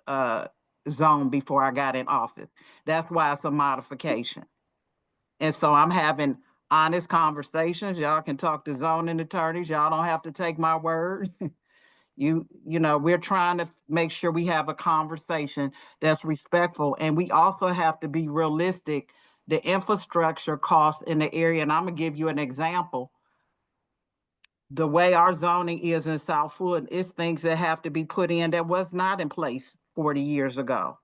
zoned before I got in office. That's why it's a modification. And so I'm having honest conversations. Y'all can talk to zoning attorneys. Y'all don't have to take my word. You know, we're trying to make sure we have a conversation that's respectful. And we also have to be realistic. The infrastructure costs in the area, and I'm gonna give you an example. The way our zoning is in Southwood, it's things that have to be put in that was not in place 40 years ago.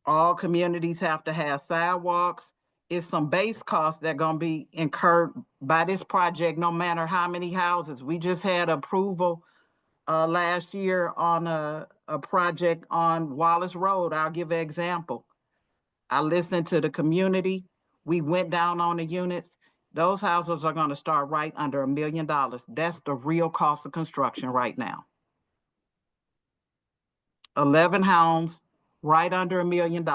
All communities have to have sidewalks. It's some base costs that are going to be incurred by this project, no matter how many houses. We just had approval last year on a project on Wallace Road. I'll give an example. I listened to the community. We went down on the units. Those houses are going to start right under $1 million. That's the real cost of construction right now. 11 homes, right under $1 million.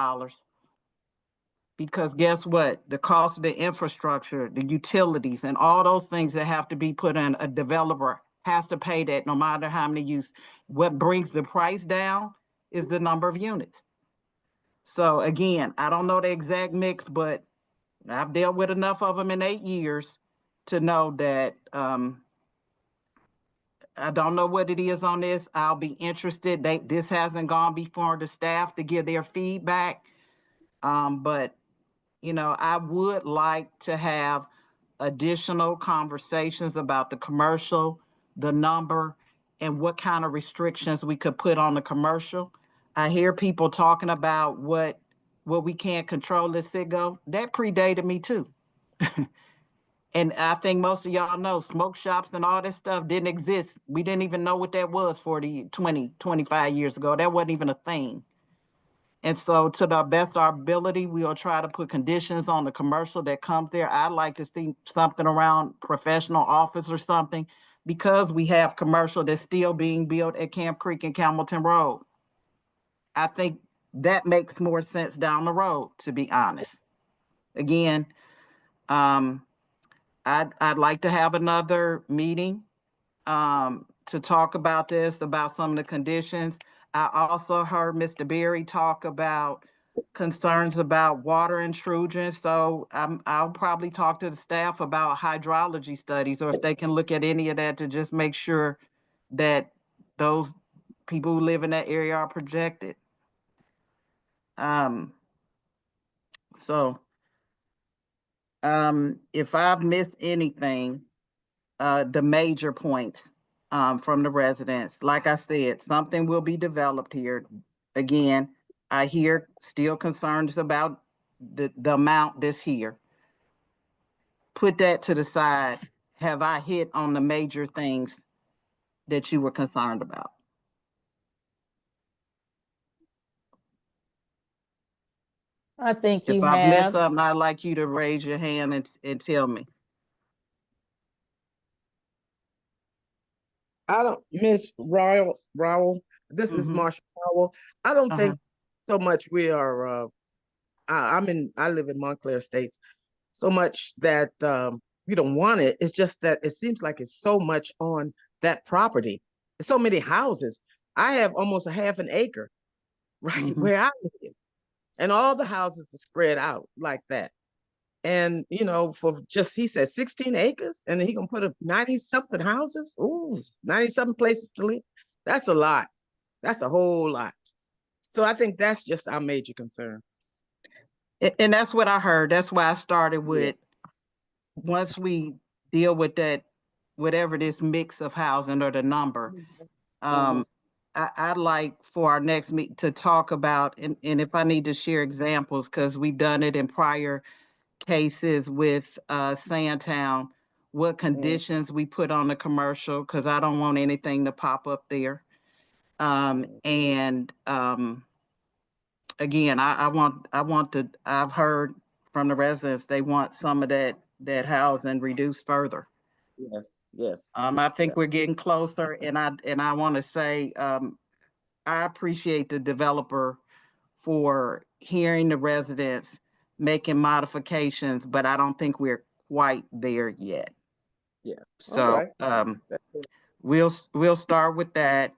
Because guess what? The cost of the infrastructure, the utilities, and all those things that have to be put in, a developer has to pay that no matter how many use. What brings the price down is the number of units. So again, I don't know the exact mix, but I've dealt with enough of them in 8 years to know that I don't know what it is on this. I'll be interested. This hasn't gone before the staff to give their feedback. But, you know, I would like to have additional conversations about the commercial, the number, and what kind of restrictions we could put on the commercial. I hear people talking about what we can't control at SIGO. That predated me too. And I think most of y'all know smoke shops and all that stuff didn't exist. We didn't even know what that was 40, 20, 25 years ago. That wasn't even a thing. And so to the best of our ability, we will try to put conditions on the commercial that comes there. I'd like to see something around professional office or something, because we have commercial that's still being built at Camp Creek and Campbellton Road. I think that makes more sense down the road, to be honest. Again, I'd like to have another meeting to talk about this, about some of the conditions. I also heard Mr. Berry talk about concerns about water intrusion. So I'll probably talk to the staff about hydrology studies, or if they can look at any of that to just make sure that those people who live in that area are protected. If I've missed anything, the major points from the residents, like I said, something will be developed here. Again, I hear still concerns about the amount this here. Put that to the side. Have I hit on the major things that you were concerned about? I think If you I've missed have. something, I'd like you to raise your hand and tell me. I don't, Miss Rowell, this is Marsha Rowell. I don't think so much we are, I live in Montclair Estates, so much that we don't want it. It's just that it seems like it's so much on that property. There's so many houses. I have almost a half an acre right where I live. And all the houses are spread out like that. And, you know, for just, he said 16 acres and he gonna put up 90 something houses. Ooh, 90 something places to live. That's a lot. That's a whole lot. So I think that's just our major concern. And that's what I heard. That's why I started with, once we deal with that, whatever this mix of housing or the number, I'd like for our next meet to talk about, and if I need to share examples, because we've done it in prior cases with Sandtown, what conditions we put on the commercial, because I don't want anything to pop up there. And again, I've heard from the residents, they want some of that housing reduced further. Yes, yes. I think we're getting closer, and I want to say, I appreciate the developer for hearing the residents, making modifications, but I don't think we're quite there yet. Yeah. So, we'll start with that.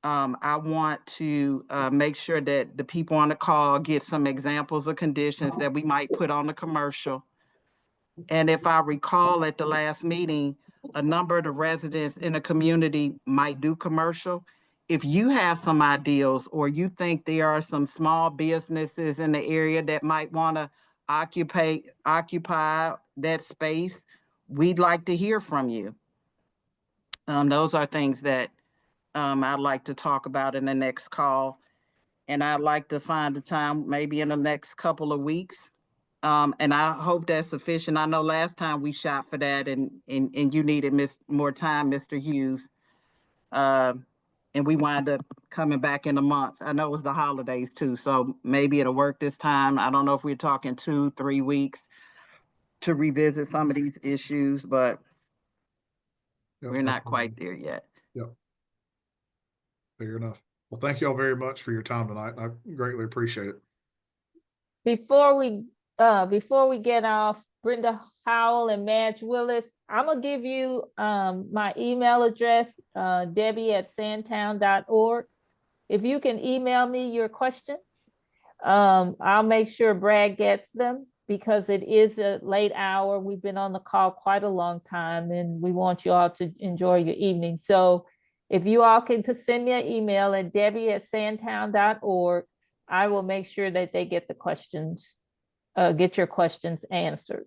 I want to make sure that the people on the call get some examples of conditions that we might put on the commercial. And if I recall at the last meeting, a number of the residents in the community might do commercial. If you have some ideas, or you think there are some small businesses in the area that might want to occupy that space, we'd like to hear from you. Those are things that I'd like to talk about in the next call. And I'd like to find the time, maybe in the next couple of weeks. And I hope that's sufficient. I know last time we shot for that, and you needed more time, Mr. Hughes. And we wind up coming back in a month. I know it was the holidays too, so maybe it'll work this time. I don't know if we're talking 2-3 weeks to revisit some of these issues, but we're not quite there yet. Yep. Fair enough. Well, thank you all very much for your time tonight. I greatly appreciate it. Before we get off, Brenda Howell and Madge Willis, I'm gonna give you my email address, Debbie@sandtown.org. If you can email me your questions, I'll make sure Brad gets them, because it is a late hour. We've been on the call quite a long time, and we want you all to enjoy your evening. So if you all can send me an email at Debbie@sandtown.org, I will make sure that they get the questions, get your questions answered.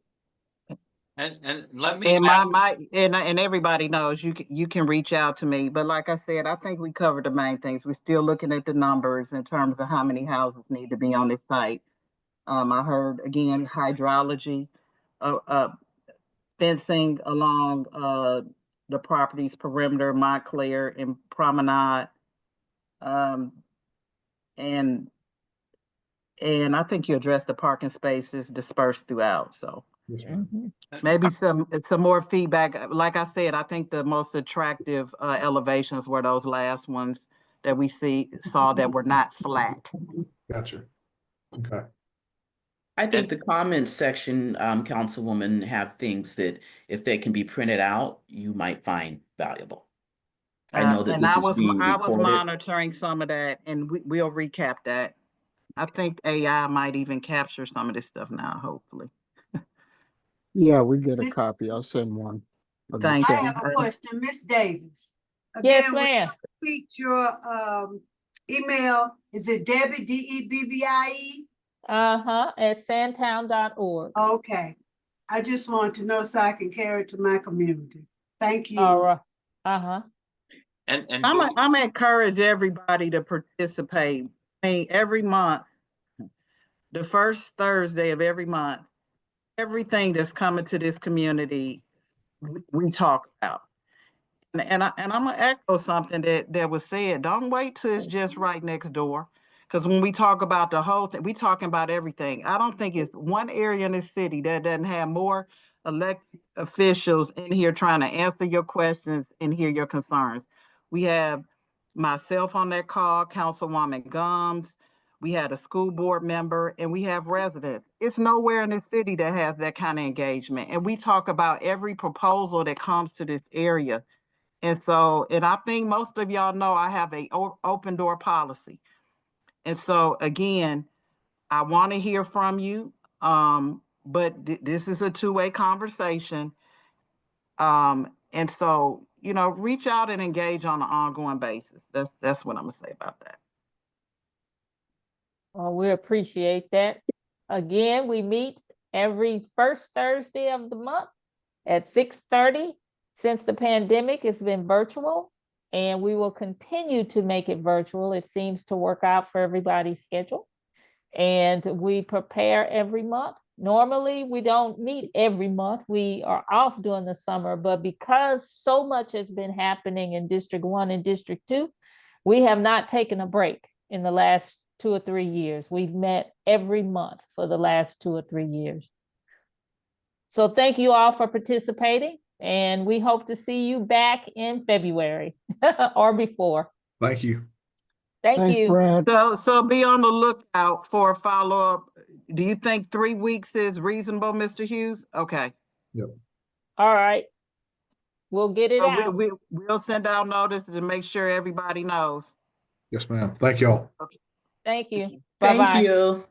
And let me And everybody knows you can reach out to me. But like I said, I think we covered the main things. We're still looking at the numbers in terms of how many houses need to be on this site. I heard again hydrology, fencing along the property's perimeter, Montclair and Promenade, and I think you addressed the parking spaces dispersed throughout. So. Maybe some more feedback. Like I said, I think the most attractive elevations were those last ones that we saw that were not flat. Gotcha. Okay. I think the comments section, Councilwoman, have things that if they can be printed out, you might find valuable. I know that this is being recorded. I was monitoring some of that, and we'll recap that. I think AI might even capture some of this stuff now, hopefully. Yeah, we get a copy. I'll send one. Thank I you. have a question, Miss Davis. Yes, Again, ma'am. repeat your email. Is it Debbie, DEBBIE? At sandtown.org. Okay. I just want to know so I can carry it to my community. Thank you. All right. And I'm encourage everybody to participate. I mean, every month, the first Thursday of every month, everything that's coming to this community, we talk about. And I'm gonna echo something that was said. Don't wait till it's just right next door. Because when we talk about the whole thing, we talking about everything. I don't think it's one area in the city that doesn't have more elected officials in here trying to answer your questions and hear your concerns. We have myself on that call, Councilwoman Gums. We had a school board member, and we have residents. It's nowhere in the city that has that kind of engagement. And we talk about every proposal that comes to this area. And so, and I think most of y'all know I have a open door policy. And so again, I want to hear from you. but this is a two-way conversation. And so, reach out and engage on an ongoing basis. That's what I'm gonna say about that. Well, we appreciate that. Again, we meet every first Thursday of the month at 6:30. Since the pandemic, it's been virtual, and we will continue to make it virtual. It seems to work out for everybody's schedule. And we prepare every month. Normally, we don't meet every month. We are off during the summer, but because so much has been happening in District 1 and District 2, we have not taken a break in the last 2 or 3 years. We've met every month for the last 2 or 3 years. So thank you all for participating, and we hope to see you back in February or before. Thank you. Thanks, you. Brad. So be on the lookout for a follow-up. Do you think 3 weeks is reasonable, Mr. Hughes? Okay. Yep. All right. We'll get it out. We'll send out notices to make sure everybody knows. Yes, ma'am. Thank y'all. Okay. Thank you. Thank Bye-bye. you.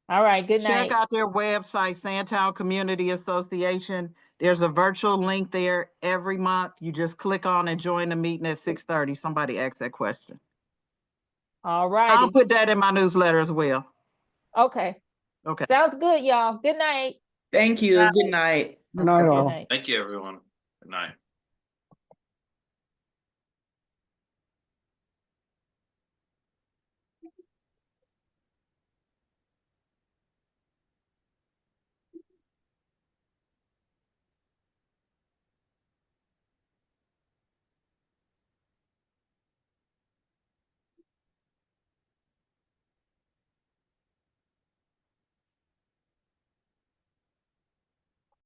All right. Good night. Check out their website, Sandtown Community Association. There's a virtual link there every month. You just click on and join the meeting at 6:30. Somebody asked that question. All right. I'll put that in my newsletter as well. Okay. Okay. Sounds good, y'all. Good night. Thank you. Good night. Good night, all. Good night. Thank you, everyone. Good night.